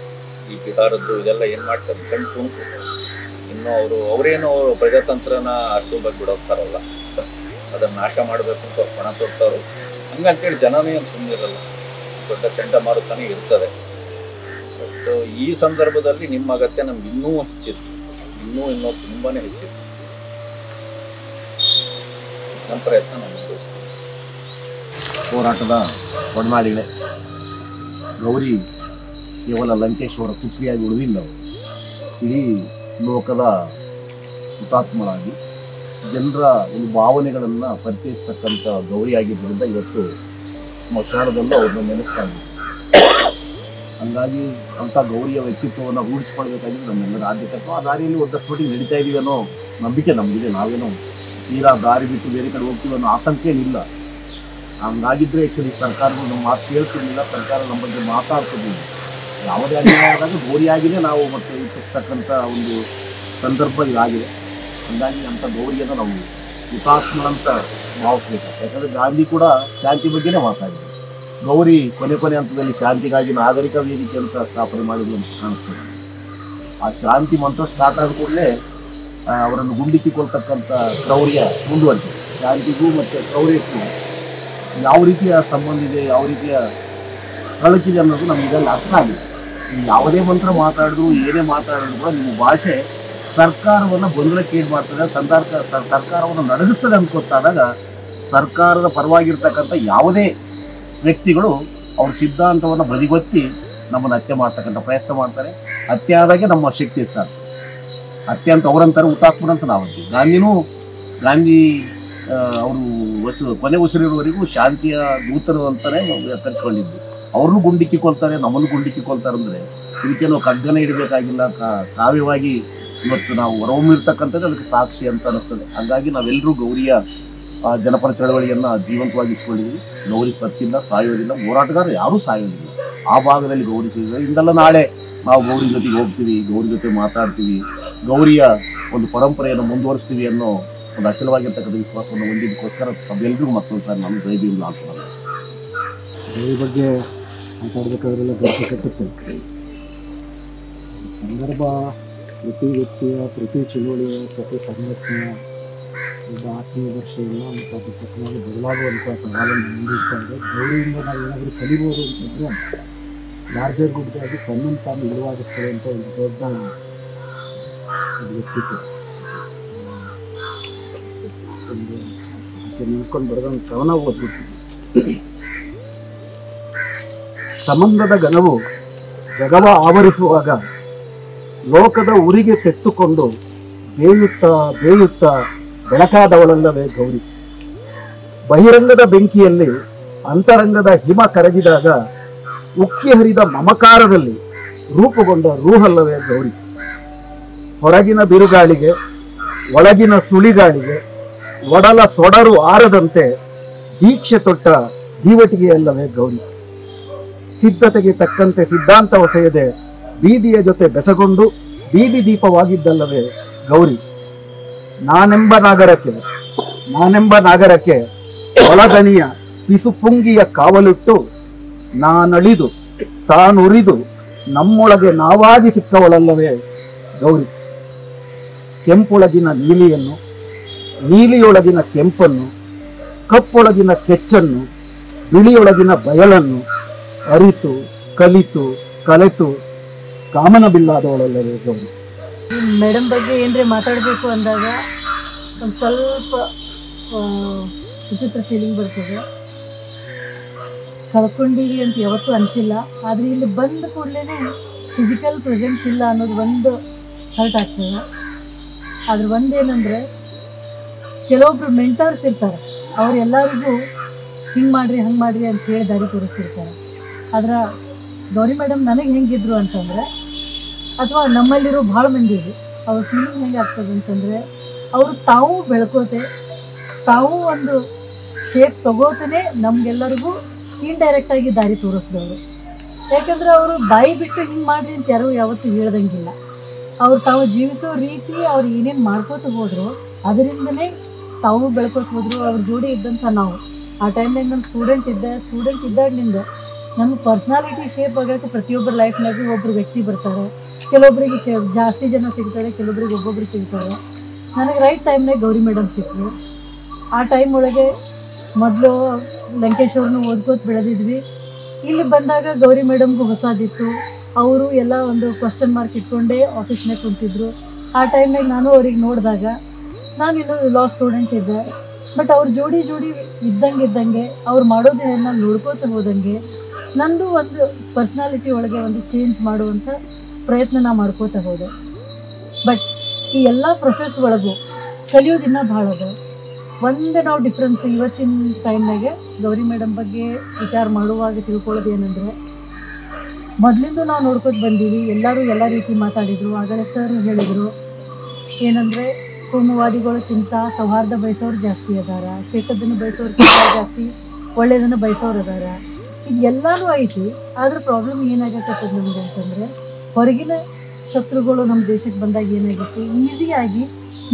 ಈ ಬಿಹಾರದ್ದು ಇದೆಲ್ಲ ಏನು ಮಾಡ್ತಾರೆ ಕಣ್ ಕುಂಟು. ಇನ್ನು ಅವರೇನು ಪ್ರಜಾತಂತ್ರನ ಅಷ್ಟು ಬಗ್ಗೆ ಬಿಡೋಗ್ತಾರಲ್ಲ, ಅದನ್ನು ನಾಶ ಮಾಡಬೇಕು ಅಂತ ಅವ್ರು ಪಣ ತೊಡ್ತಾರೋ. ಹಂಗಂತೇಳಿ ಜನನೇ ಏನು ಸುಮ್ಮನಿರಲ್ಲ, ದೊಡ್ಡ ಚಂಡಮಾರುತನೇ ಇರ್ತದೆ. ಬಟ್ ಈ ಸಂದರ್ಭದಲ್ಲಿ ನಿಮ್ಮ ಅಗತ್ಯ ನಮ್ಗೆ ಇನ್ನೂ ಹೆಚ್ಚಿತ್ತು, ಇನ್ನೂ ತುಂಬಾ ಹೆಚ್ಚಿತ್ತು. ನಮ್ಮ ಪ್ರಯತ್ನ ನಾವು ಮುಂದುವರಿಸ್ತೀವಿ. ಹೋರಾಟದ ಒಡನಾಡಿಗಳೇ, ಗೌರಿ ಕೇವಲ ಲಂಕೇಶ್ವರ ಪುತ್ರಿಯಾಗಿ ಉಳಿದಿಲ್ಲ, ಇಡೀ ಲೋಕದ ಹುತಾತ್ಮರಾಗಿ ಜನರ ಒಂದು ಭಾವನೆಗಳನ್ನು ಪರಿಚಯಿಸ್ತಕ್ಕಂಥ ಗೌರಿ ಆಗಿದ್ದರಿಂದ ಇವತ್ತು ಸ್ಮಶಾನದಲ್ಲೂ ಅವ್ರನ್ನ ನೆನೆಸ್ತಾ ಇದ್ದೀವಿ. ಹಂಗಾಗಿ ಅಂಥ ಗೌರಿಯ ವ್ಯಕ್ತಿತ್ವವನ್ನು ರೂಢಿಸ್ಕೊಳ್ಬೇಕಾಗಿದ್ದು ನಮ್ಮೆಲ್ಲರ ಆದ್ಯತೆ. ಆ ದಾರಿಯಲ್ಲಿ ಒಂದಷ್ಟು ಮಟ್ಟಿಗೆ ನಡೀತಾ ಇದ್ದೀವಿ ಅನ್ನೋ ನಂಬಿಕೆ ನಮಗಿದೆ. ನಾವೇನೋ ತೀರಾ ದಾರಿ ಬಿಟ್ಟು ಬೇರೆ ಕಡೆ ಹೋಗ್ತೀವಿ ಅನ್ನೋ ಆತಂಕ ಏನಿಲ್ಲ. ಹಂಗಾಗಿದ್ದರೆ ಆ್ಯಕ್ಚುಲಿ ಸರ್ಕಾರಗಳು ನಮ್ಮ ಮಾತು ಕೇಳ್ತಿರ್ಲಿಲ್ಲ, ಸರ್ಕಾರ ನಮ್ಮ ಬಗ್ಗೆ ಮಾತಾಡ್ತಿರ್ಲಿಲ್ಲ. ಯಾವುದೇ ಅನ್ಯಾಯ ಆದಾಗ ಗೌರಿಯಾಗಿಯೇ ನಾವು ಮತ್ತೆ ಇರ್ತಕ್ಕಂಥ ಒಂದು ಸಂದರ್ಭ ಇದಾಗಿದೆ. ಹಂಗಾಗಿ ಅಂಥ ಗೌರಿಯನ್ನು ನಾವು ಹುತಾತ್ಮರಂತ ಭಾವಿಸ್ಬೇಕು. ಯಾಕಂದರೆ ಗಾಂಧಿ ಕೂಡ ಶಾಂತಿ ಬಗ್ಗೆನೇ ಮಾತಾಡಿದ್ರು. ಗೌರಿ ಕೊನೆ ಹಂತದಲ್ಲಿ ಶಾಂತಿಗಾಗಿ ನಾಗರಿಕ ವೇದಿಕೆ ಅಂತ ಸ್ಥಾಪನೆ ಮಾಡಿದ್ರು ಅಂತ ಕಾಣಿಸ್ತದೆ. ಆ ಶಾಂತಿ ಮಂತ್ರ ಸ್ಟಾರ್ಟ್ ಆದ ಕೂಡಲೇ ಅವರನ್ನು ಗುಂಡಿಕ್ಕಿಕೊಳ್ತಕ್ಕಂಥ ಕ್ರೌರ್ಯ ಮುಂದುವರೆದಿದೆ. ಶಾಂತಿಗೂ ಮತ್ತು ಕ್ರೌರ್ಯಕ್ಕೂ ಯಾವ ರೀತಿಯ ಸಂಬಂಧ ಇದೆ, ಯಾವ ರೀತಿಯ ಕಳಕಿದೆ ಅನ್ನೋದು ನಮಗೆಲ್ಲ ಅರ್ಥ ಆಗಿದೆ. ನೀವು ಯಾವುದೇ ಮಂತ್ರ ಮಾತಾಡಿದ್ರು, ಏನೇ ಮಾತಾಡಿದ್ರು ಕೂಡ ನಿಮ್ಮ ಭಾಷೆ ಸರ್ಕಾರವನ್ನು ಗೊಂದಲಕ್ಕೀಡು ಮಾಡ್ತದೆ, ಸರ್ಕಾರವನ್ನು ನಡೆಸ್ತದೆ ಅಂತ ಗೊತ್ತಾದಾಗ ಸರ್ಕಾರದ ಪರವಾಗಿರ್ತಕ್ಕಂಥ ಯಾವುದೇ ವ್ಯಕ್ತಿಗಳು ಅವ್ರ ಸಿದ್ಧಾಂತವನ್ನು ಬದಿಗೊತ್ತಿ ನಮ್ಮನ್ನು ಹತ್ಯೆ ಮಾಡ್ತಕ್ಕಂಥ ಪ್ರಯತ್ನ ಮಾಡ್ತಾರೆ. ಹತ್ಯೆ ಆದಾಗೆ ನಮ್ಮ ಶಕ್ತಿ ಹೆಚ್ಚಾಗ್ತದೆ. ಹತ್ಯೆ ಅಂತ ಅವರಂತಾರೆ, ಹುತಾತ್ಮರಂತ ನಾವು ಅಂತೀವಿ. ಗಾಂಧಿ ಅವರು ಕೊನೆ ಉಸಿರಿರುವವರೆಗೂ ಶಾಂತಿಯ ದೂತರು ಅಂತಲೇ ಕರ್ಸ್ಕೊಂಡಿದ್ದು. ಅವ್ರನ್ನೂ ಗುಂಡಿಕ್ಕಿಕೊಳ್ತಾರೆ, ನಮ್ಮನ್ನು ಗುಂಡಿಕ್ಕಿಕೊಳ್ತಾರೆ. ಅಂದರೆ ಇದಕ್ಕೇನೋ ಖಡ್ಗನ ಇಡಬೇಕಾಗಿಲ್ಲ, ಕಾವ್ಯವಾಗಿ ಇವತ್ತು ನಾವು ಹೊರಹೊಮ್ಮಿರ್ತಕ್ಕಂಥದ್ದು ಅದಕ್ಕೆ ಸಾಕ್ಷಿ ಅಂತ ಅನ್ನಿಸ್ತದೆ. ಹಾಗಾಗಿ ನಾವೆಲ್ಲರೂ ಗೌರಿಯ ಜನಪರ ಚಳವಳಿಯನ್ನು ಜೀವಂತವಾಗಿ ಇಟ್ಕೊಂಡಿದ್ದೀವಿ. ಗೌರಿ ಸತ್ತಿಲ್ಲ, ಸಾಯೋದಿಲ್ಲ, ಹೋರಾಟಗಾರರು ಯಾರೂ ಸಾಯೋದಿಲ್ಲ. ಆ ಭಾಗದಲ್ಲಿ ಗೌರಿ ಸಿಗುತ್ತೆ. ಇಂದಲ್ಲ ನಾಳೆ ನಾವು ಗೌರಿ ಜೊತೆಗೆ ಹೋಗ್ತೀವಿ, ಗೌರಿ ಜೊತೆ ಮಾತಾಡ್ತೀವಿ, ಗೌರಿಯ ಒಂದು ಪರಂಪರೆಯನ್ನು ಮುಂದುವರಿಸ್ತೀವಿ ಅನ್ನೋ ಒಂದು ಅಚಲವಾಗಿರ್ತಕ್ಕಂಥ ವಿಶ್ವಾಸವನ್ನು ಹೊಂದಿದ್ದಕ್ಕೋಸ್ಕರ ತಮ್ಮೆಲ್ಲರಿಗೂ ಮತ್ತೊಂದು ಸಾರಿ ನಾನು ಜೈಬೀರು ಹಾಕ್ತಾರೆ. ಗೌರಿ ಬಗ್ಗೆ ಮಾತಾಡಬೇಕಾದ್ರೆಲ್ಲ ಗರ್ಭ ಕಟ್ಟುತ್ತೆ. ಸಂದರ್ಭ ಪ್ರತಿ ವ್ಯಕ್ತಿಯ, ಪ್ರತಿ ಚಳುವಳಿಯ, ಪ್ರತಿ ಸಂಘಟನೆಯ ಒಬ್ಬ ಆತ್ಮೀಯದರ್ಶಿಯನ್ನು ಮತ್ತು ಅದು ತಕ್ಕನಾಗಿ ಬದಲಾಗುವಂಥ ಸವಾಲನ್ನು ಮುಂದಿಡ್ತಾ ಇದೆ. ಗೌರಿಯಿಂದ ನಾವು ಏನಾದರೂ ಕಲಿಬೋದು ಅಂತಂದರೆ ಲಾರ್ಜರ್ ಗುಡ್ಡಾಗಿ ತನ್ನನ್ನು ತಾನು ಇಳುವಾಗಿಸ್ತದೆ ಅಂತ ಒಂದು ದೊಡ್ಡ ವ್ಯಕ್ತಿತ್ವ. ಒಂದು ನಿಂತ್ಕೊಂಡು ಬರೋದನ್ನು ಕವನ ಓದ್ಬಿಡ್ತೀವಿ. ಸಂಬಂಧದ ಘನವು ಜಗವ ಆವರಿಸುವಾಗ ಲೋಕದ ಉರಿಗೆ ತೆತ್ತುಕೊಂಡು ಬೇಯುತ್ತಾ ಬೆಳಕಾದವಳಲ್ಲವೇ ಗೌರಿ. ಬಹಿರಂಗದ ಬೆಂಕಿಯಲ್ಲಿ ಅಂತರಂಗದ ಹಿಮ ಕರಗಿದಾಗ ಉಕ್ಕಿ ಹರಿದ ಮಮಕಾರದಲ್ಲಿ ರೂಪುಗೊಂಡ ರೂಹಲ್ಲವೇ ಗೌರಿ. ಹೊರಗಿನ ಬಿರುಗಾಳಿಗೆ, ಒಳಗಿನ ಸುಳಿಗಾಳಿಗೆ ಒಡಲ ಸೊಡರು ಆರದಂತೆ ದೀಕ್ಷೆ ತೊಟ್ಟ ದೀವಟಿಗೆಯಲ್ಲವೇ ಗೌರಿ. ಸಿದ್ಧತೆಗೆ ತಕ್ಕಂತೆ ಸಿದ್ಧಾಂತ ಹೊಸೆಯದೆ ಬೀದಿಯ ಜೊತೆ ಬೆಸಗೊಂಡು ಬೀದಿ ದೀಪವಾಗಿದ್ದಲ್ಲವೇ ಗೌರಿ. ನಾನೆಂಬ ನಾಗರಕ್ಕೆ ಒಳಗಣಿಯ ಪಿಸುಪುಂಗಿಯ ಕಾವಲಿಟ್ಟು ನಾನಳಿದು ತಾನುರಿದು ನಮ್ಮೊಳಗೆ ನಾವಾಗಿ ಸಿಕ್ಕವಳಲ್ಲವೇ ಗೌರಿ. ಕೆಂಪೊಳಗಿನ ನೀಲಿಯನ್ನು, ನೀಲಿಯೊಳಗಿನ ಕೆಂಪನ್ನು, ಕಪ್ಪೊಳಗಿನ ಕೆಚ್ಚನ್ನು, ಬಿಳಿಯೊಳಗಿನ ಬಯಲನ್ನು ಅರಿತು ಕಲಿತು ಕಲೆತು ಕಾಮನ ಬಿಲ್ಲಾದವಳಲ್ಲವೇ ಗೌರಿ. ಮೇಡಮ್ ಬಗ್ಗೆ ಏನರೇ ಮಾತಾಡಬೇಕು ಅಂದಾಗ ಒಂದು ಸ್ವಲ್ಪ ವಿಚಿತ್ರ ಫೀಲಿಂಗ್ ಬರ್ತದೆ. ಕಳ್ಕೊಂಡಿವಿ ಅಂತ ಯಾವತ್ತೂ ಅನಿಸಿಲ್ಲ, ಆದರೆ ಇಲ್ಲಿ ಬಂದ ಕೂಡಲೇ ಫಿಸಿಕಲ್ ಪ್ರೆಸೆನ್ಸ್ ಇಲ್ಲ ಅನ್ನೋದು ಒಂದು ಹರ್ಟ್ ಆಗ್ತದೆ. ಅದ್ರ ಒಂದೇನೆಂದರೆ ಕೆಲವೊಬ್ರು ಮೆಂಟರ್ಸ್ ಇರ್ತಾರೆ, ಅವರೆಲ್ಲರಿಗೂ ಹಿಂಗೆ ಮಾಡಿರಿ ಹಂಗೆ ಮಾಡಿರಿ ಅಂತ ಹೇಳಿ ದಾರಿ ತೋರಿಸ್ತಿರ್ತಾರೆ. ಆದ್ರೆ ಗೌರಿ ಮೇಡಮ್ ನನಗೆ ಹೆಂಗಿದ್ರು ಅಂತಂದರೆ, ಅಥವಾ ನಮ್ಮಲ್ಲಿರೋ ಭಾಳ ಮಂದಿಗೆ ಅವ್ರ ಫೀಲಿಂಗ್ ಹೆಂಗೆ ಆಗ್ತದೆ ಅಂತಂದರೆ, ಅವರು ತಾವು ಬೆಳ್ಕೋತೆ ತಾವು ಒಂದು ಶೇಪ್ ತಗೋತೇ ನಮಗೆಲ್ಲರಿಗೂ ಇಂಡೈರೆಕ್ಟಾಗಿ ದಾರಿ ತೋರಿಸಿದವರು. ಯಾಕಂದರೆ ಅವರು ಬಾಯಿ ಬಿಟ್ಟು ಹಿಂಗೆ ಮಾಡಿರಿ ಅಂತ ಯಾರು ಯಾವತ್ತೂ ಹೇಳ್ದಂಗಿಲ್ಲ. ಅವ್ರು ತಾವು ಜೀವಿಸೋ ರೀತಿ ಅವ್ರು ಏನೇನು ಮಾಡ್ಕೋತ ಹೋದ್ರು ಅದರಿಂದನೇ ತಾವು ಬೆಳ್ಕೋತ ಹೋದ್ರು. ಅವ್ರ ಜೋಡಿ ಇದ್ದಂಥ ನಾವು ಆ ಟೈಮ್ನಾಗ ನಮ್ಮ ಸ್ಟೂಡೆಂಟ್ ಇದ್ದಾಗಲಿಂದ ನಮ್ಮ ಪರ್ಸ್ನಾಲಿಟಿ ಶೇಪ್ ಆಗೋಕ್ಕೆ ಪ್ರತಿಯೊಬ್ಬರ ಲೈಫ್ನಾಗೂ ಒಬ್ಬರು ವ್ಯಕ್ತಿ ಬರ್ತಾರೆ. ಕೆಲವೊಬ್ಬರಿಗೆ ಜಾಸ್ತಿ ಜನ ಸಿಗ್ತಾರೆ, ಕೆಲವೊಬ್ಬರಿಗೆ ಒಬ್ಬೊಬ್ರು ಸಿಗ್ತಾರೆ. ನನಗೆ ರೈಟ್ ಟೈಮ್ನಾಗ ಗೌರಿ ಮೇಡಮ್ ಸಿಕ್ಕರು. ಆ ಟೈಮ್ ಒಳಗೆ ಮೊದಲು ಲಂಕೇಶ್ ಅವ್ರನ್ನೂ ಓದ್ಕೋತ ಬೆಳೆದಿದ್ವಿ. ಇಲ್ಲಿ ಬಂದಾಗ ಗೌರಿ ಮೇಡಮ್ಗೂ ಹೊಸದಿತ್ತು. ಅವರು ಎಲ್ಲ ಒಂದು ಕ್ವಶನ್ ಮಾರ್ಕ್ ಇಟ್ಕೊಂಡೇ ಆಫೀಸ್ನಾಗ ಕುಂತಿದ್ರು. ಆ ಟೈಮ್ನಾಗ ನಾನು ಅವ್ರಿಗೆ ನೋಡಿದಾಗ ನಾನಿನ್ನು ಲಾ ಸ್ಟೂಡೆಂಟ್ ಇದ್ದೆ. ಬಟ್ ಅವ್ರ ಜೋಡಿ ಇದ್ದಂಗೆ ಅವ್ರು ಮಾಡೋದನ್ನ ನೋಡ್ಕೋತ ಹೋದಂಗೆ ನಂದು ಒಂದು ಪರ್ಸ್ನಾಲಿಟಿ ಒಳಗೆ ಒಂದು ಚೇಂಜ್ ಮಾಡುವಂಥ ಪ್ರಯತ್ನ ನಾ ಮಾಡ್ಕೋತ ಹೋದೆ. ಬಟ್ ಈ ಎಲ್ಲ ಪ್ರೊಸೆಸ್ ಒಳಗೂ ಕಲಿಯೋದಿನ್ನ ಭಾಳ ಅದ. ಒಂದು ನಾವು ಡಿಫ್ರೆನ್ಸ್ ಇವತ್ತಿನ ಟೈಮ್ನಾಗೆ ಗೌರಿ ಮೇಡಮ್ ಬಗ್ಗೆ ವಿಚಾರ ಮಾಡುವಾಗ ತಿಳ್ಕೊಳ್ಳೋದು ಏನಂದರೆ, ಮೊದಲಿಂದ ನಾವು ನೋಡ್ಕೊತ ಬಂದೀವಿ, ಎಲ್ಲರೂ ಎಲ್ಲ ರೀತಿ ಮಾತಾಡಿದರು. ಆಗಲೇ ಸರ್ ಹೇಳಿದರು ಏನಂದರೆ, ಕೋಮುವಾದಿಗಳಕ್ಕಿಂತ ಸೌಹಾರ್ದ ಬಯಸೋರು ಜಾಸ್ತಿ ಅದಾರ, ಕೆಟ್ಟದನ್ನು ಬಯಸೋರ್ಕಿಂತ ಜಾಸ್ತಿ ಒಳ್ಳೆಯದನ್ನು ಬಯಸೋರು ಅದಾರ. ಇದೆಲ್ಲನೂ ಐತಿ. ಆದ್ರೆ ಪ್ರಾಬ್ಲಮ್ ಏನಾಗತ್ತದ ನಮ್ಗೆ ಅಂತಂದರೆ, ಹೊರಗಿನ ಶತ್ರುಗಳು ನಮ್ಮ ದೇಶಕ್ಕೆ ಬಂದಾಗ ಏನಾಗಿತ್ತು, ಈಸಿಯಾಗಿ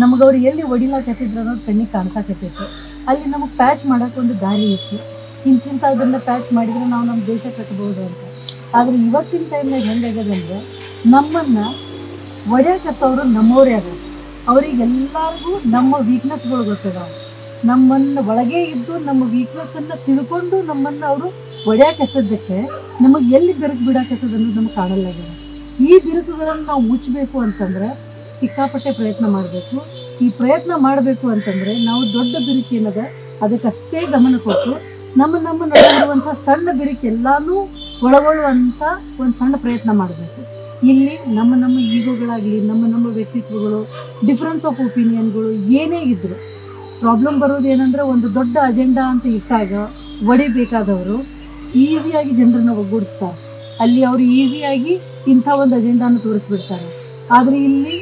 ನಮಗೆ ಅವ್ರು ಎಲ್ಲಿ ಹೊಡಿಲಾಕತ್ತಿದ್ರು ಅನ್ನೋದು ಕಣ್ಣಿಗೆ ಕಾಣಿಸಾಕತ್ತಿತ್ತು. ಅಲ್ಲಿ ನಮಗೆ ಪ್ಯಾಚ್ ಮಾಡೋಕೆ ಒಂದು ದಾರಿ ಇತ್ತು. ಇಂತಿಂಥ ಅದನ್ನು ಪ್ಯಾಚ್ ಮಾಡಿದರೆ ನಾವು ನಮ್ಮ ದೇಶ ಕಟ್ಬೋದು ಅಂತ. ಆದರೆ ಇವತ್ತಿನ ಟೈಮ್ನಾಗ ಹೆಂಗಾಗ್ಯದಂದ್ರೆ, ನಮ್ಮನ್ನು ಒಡೆಯಕತ್ತವರು ನಮ್ಮವರೇ ಅದ. ಅವರಿಗೆಲ್ಲರಿಗೂ ನಮ್ಮ ವೀಕ್ನೆಸ್ಗಳು ಗೊತ್ತದಾವೆ. ನಮ್ಮನ್ನು ಒಳಗೆ ಇದ್ದು ನಮ್ಮ ವೀಕ್ನೆಸ್ಸನ್ನು ತಿಳ್ಕೊಂಡು ನಮ್ಮನ್ನು ಅವರು ಒಡೆಯಕತ್ತದಕ್ಕೆ ನಮಗೆ ಎಲ್ಲಿ ಬೆರಕು ಬಿಡಾಕತ್ತದ ಅನ್ನೋದು ನಮಗೆ ಕಾಣಲಾಗಿದೆ. ಈ ಬಿರುಕುಗಳನ್ನು ನಾವು ಮುಚ್ಚಬೇಕು ಅಂತಂದರೆ ಸಿಕ್ಕಾಪಟ್ಟೆ ಪ್ರಯತ್ನ ಮಾಡಬೇಕು. ಈ ಪ್ರಯತ್ನ ಮಾಡಬೇಕು ಅಂತಂದರೆ ನಾವು ದೊಡ್ಡ ಬಿರುಕು ಏನದ ಅದಕ್ಕಷ್ಟೇ ಗಮನ ಕೊಟ್ಟು ನಮ್ಮ ನಡುವಿರುವಂಥ ಸಣ್ಣ ಬಿರುಕು ಎಲ್ಲಾನು ಒಳಗೊಳ್ಳುವಂಥ ಒಂದು ಸಣ್ಣ ಪ್ರಯತ್ನ ಮಾಡಬೇಕು. ಇಲ್ಲಿ ನಮ್ಮ ಈಗೋಗಳಾಗಲಿ, ನಮ್ಮ ವ್ಯಕ್ತಿತ್ವಗಳು, ಡಿಫ್ರೆನ್ಸ್ ಆಫ್ ಒಪಿನಿಯನ್ಗಳು ಏನೇ ಇದ್ರು ಪ್ರಾಬ್ಲಮ್ ಬರೋದು ಏನಂದ್ರೆ, ಒಂದು ದೊಡ್ಡ ಅಜೆಂಡಾ ಅಂತ ಇಟ್ಟಾಗ ಒಡಿಬೇಕಾದವರು ಈಸಿಯಾಗಿ ಜನರನ್ನು ಒಗ್ಗೂಡಿಸ್ತಾರೆ. ಅಲ್ಲಿ ಅವರು ಈಸಿಯಾಗಿ ಇಂಥ ಒಂದು ಅಜೆಂಡಾನ ತೋರಿಸ್ಬಿಡ್ತಾರೆ. ಆದರೆ ಇಲ್ಲಿ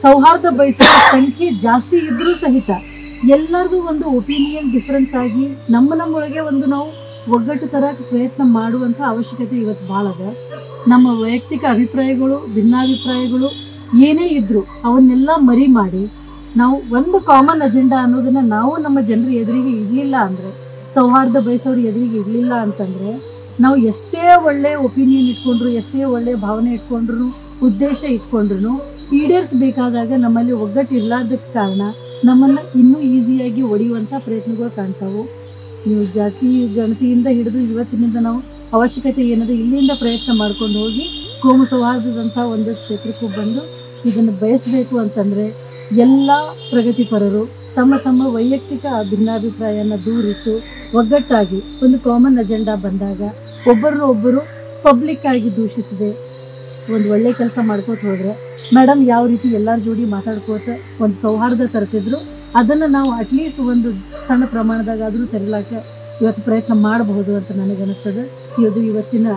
ಸೌಹಾರ್ದ ಬಯಸೋ ಸಂಖ್ಯೆ ಜಾಸ್ತಿ ಇದ್ರೂ ಸಹಿತ ಎಲ್ಲರಿಗೂ ಒಂದು ಒಪಿನಿಯನ್ ಡಿಫ್ರೆನ್ಸ್ ಆಗಿ ನಮ್ಮೊಳಗೆ ಒಂದು ನಾವು ಒಗ್ಗಟ್ಟು ತರಕ್ಕೆ ಪ್ರಯತ್ನ ಮಾಡುವಂಥ ಅವಶ್ಯಕತೆ ಇವತ್ತು ಭಾಳ ಅದ. ನಮ್ಮ ವೈಯಕ್ತಿಕ ಅಭಿಪ್ರಾಯಗಳು, ಭಿನ್ನಾಭಿಪ್ರಾಯಗಳು ಏನೇ ಇದ್ರೂ ಅವನ್ನೆಲ್ಲ ಮರಿ ಮಾಡಿ ನಾವು ಒಂದು ಕಾಮನ್ ಅಜೆಂಡಾ ಅನ್ನೋದನ್ನ ನಾವು ನಮ್ಮ ಜನರ ಎದುರಿಗೆ ಇರಲಿಲ್ಲ ಅಂದರೆ, ಸೌಹಾರ್ದ ಬಯಸೋರು ಎದುರಿಗೆ ಇರಲಿಲ್ಲ ಅಂತಂದರೆ, ನಾವು ಎಷ್ಟೇ ಒಳ್ಳೆ ಒಪಿನಿಯನ್ ಇಟ್ಕೊಂಡ್ರು, ಎಷ್ಟೇ ಒಳ್ಳೆ ಭಾವನೆ ಇಟ್ಕೊಂಡ್ರು, ಉದ್ದೇಶ ಇಟ್ಕೊಂಡ್ರು ಈಡೇರಿಸಬೇಕಾದಾಗ ನಮ್ಮಲ್ಲಿ ಒಗ್ಗಟ್ಟು ಇರಲಾರ್ದಕ್ಕೆ ಕಾರಣ ನಮ್ಮನ್ನು ಇನ್ನೂ ಈಸಿಯಾಗಿ ಒಡೆಯುವಂಥ ಪ್ರಯತ್ನಗಳು ಕಾಣ್ತಾವೆ. ನೀವು ಜಾತಿ ಗಣತಿಯಿಂದ ಹಿಡಿದು ಇವತ್ತಿನಿಂದ ನಾವು ಅವಶ್ಯಕತೆ ಏನದು ಇಲ್ಲಿಂದ ಪ್ರಯತ್ನ ಮಾಡ್ಕೊಂಡು ಹೋಗಿ ಕೋಮು ಸೌಹಾರ್ದದಂಥ ಒಂದು ಕ್ಷೇತ್ರಕ್ಕೂ ಬಂದು ಇದನ್ನು ಬಯಸಬೇಕು ಅಂತಂದರೆ ಎಲ್ಲ ಪ್ರಗತಿಪರರು ತಮ್ಮ ವೈಯಕ್ತಿಕ ಭಿನ್ನಾಭಿಪ್ರಾಯನ ದೂರಿಟ್ಟು ಒಗ್ಗಟ್ಟಾಗಿ ಒಂದು ಕಾಮನ್ ಅಜೆಂಡಾ ಬಂದಾಗ ಒಬ್ಬರನ್ನೊಬ್ಬರು ಪಬ್ಲಿಕ್ ಆಗಿ ದೂಷಿಸದೆ ಒಂದು ಒಳ್ಳೆ ಕೆಲಸ ಮಾಡ್ಕೋತ ಹೋದರೆ, ಮೇಡಮ್ ಯಾವ ರೀತಿ ಎಲ್ಲರ ಜೋಡಿ ಮಾತಾಡ್ಕೋತ ಒಂದು ಸೌಹಾರ್ದ ತರ್ತಿದ್ರು, ಅದನ್ನು ನಾವು ಅಟ್ಲೀಸ್ಟ್ ಒಂದು ಸಣ್ಣ ಪ್ರಮಾಣದಾಗ ಆದರೂ ತರಲಾಕೆ ಇವತ್ತು ಪ್ರಯತ್ನ ಮಾಡಬಹುದು ಅಂತ ನನಗನ್ನಿಸ್ತದೆ. ಇದು ಇವತ್ತಿನ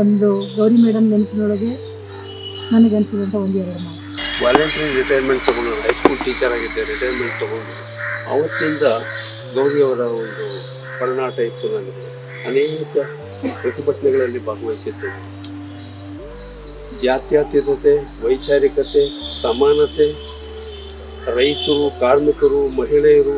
ಒಂದು ಗೌರಿ ಮೇಡಮ್ ನೆನಪಿನೊಳಗೆ ನನಗನ್ಸಿದಂಥ ಒಂದು ಎರಡು ಮಾತು. ವಾಲಂಟ್ರಿ ರಿಟೈರ್ಮೆಂಟ್ ತೊಗೊಂಡು ಹೈಸ್ಕೂಲ್ ಟೀಚರ್ ಆಗಿದ್ದೆ. ರಿಟೈರ್ಮೆಂಟ್ ತೊಗೊಂಡು ಅವತ್ತಿನಿಂದ ಗೌರಿಯವರ ಒಂದು ಒಡನಾಟ ಇತ್ತು ನನಗೆ. ಅನೇಕ ಪ್ರತಿಭಟನೆಗಳಲ್ಲಿ ಭಾಗವಹಿಸಿದ್ದೇನೆ. ಜಾತ್ಯತೀತತೆ, ವೈಚಾರಿಕತೆ, ಸಮಾನತೆ, ರೈತರು, ಕಾರ್ಮಿಕರು, ಮಹಿಳೆಯರು,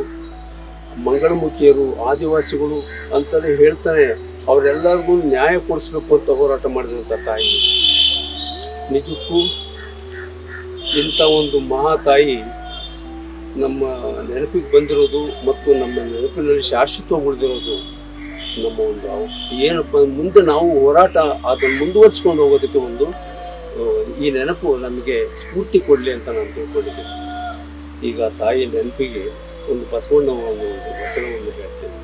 ಮಂಗಳಮುಖಿಯರು, ಆದಿವಾಸಿಗಳು ಅಂತಲೇ ಹೇಳ್ತಾನೆ ಅವರೆಲ್ಲರಿಗೂ ನ್ಯಾಯ ಕೊಡಿಸ್ಬೇಕು ಅಂತ ಹೋರಾಟ ಮಾಡಿದಂಥ ತಾಯಿ. ನಿಜಕ್ಕೂ ಇಂಥ ಒಂದು ಮಹಾತಾಯಿ ನಮ್ಮ ನೆನಪಿಗೆ ಬಂದಿರೋದು ಮತ್ತು ನಮ್ಮ ನೆನಪಿನಲ್ಲಿ ಶಾಶ್ವತವಾಗಿ ಉಳಿದಿರೋದು ನಮ್ಮ ಒಂದು ಏನಪ್ಪ ಮುಂದೆ ನಾವು ಹೋರಾಟ ಅದನ್ನು ಮುಂದುವರಿಸ್ಕೊಂಡು ಹೋಗೋದಕ್ಕೆ ಒಂದು ಈ ನೆನಪು ನಮಗೆ ಸ್ಫೂರ್ತಿ ಕೊಡಲಿ ಅಂತ ನಾನು ತಿಳ್ಕೊಂಡಿದ್ದೀನಿ. ಈಗ ತಾಯಿ ನೆನಪಿಗೆ ಒಂದು ಬಸವಣ್ಣ ಒಂದು ವಚನವನ್ನು ಹೇಳ್ತೇನೆ.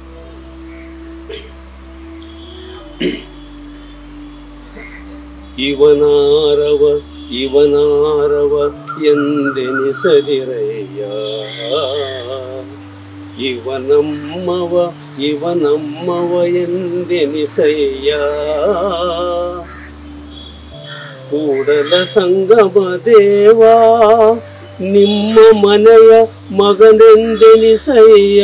ಇವನಾರವ ಎಂದೆನಿಸದಿರಯ್ಯ, ಇವನಮ್ಮವ ಎಂದೆನಿಸಯ್ಯ, ಕೂಡಲ ಸಂಗಮ ದೇವಾ ನಿಮ್ಮ ಮನೆಯ ಮಗನೆಂದೆನಿಸಯ್ಯ.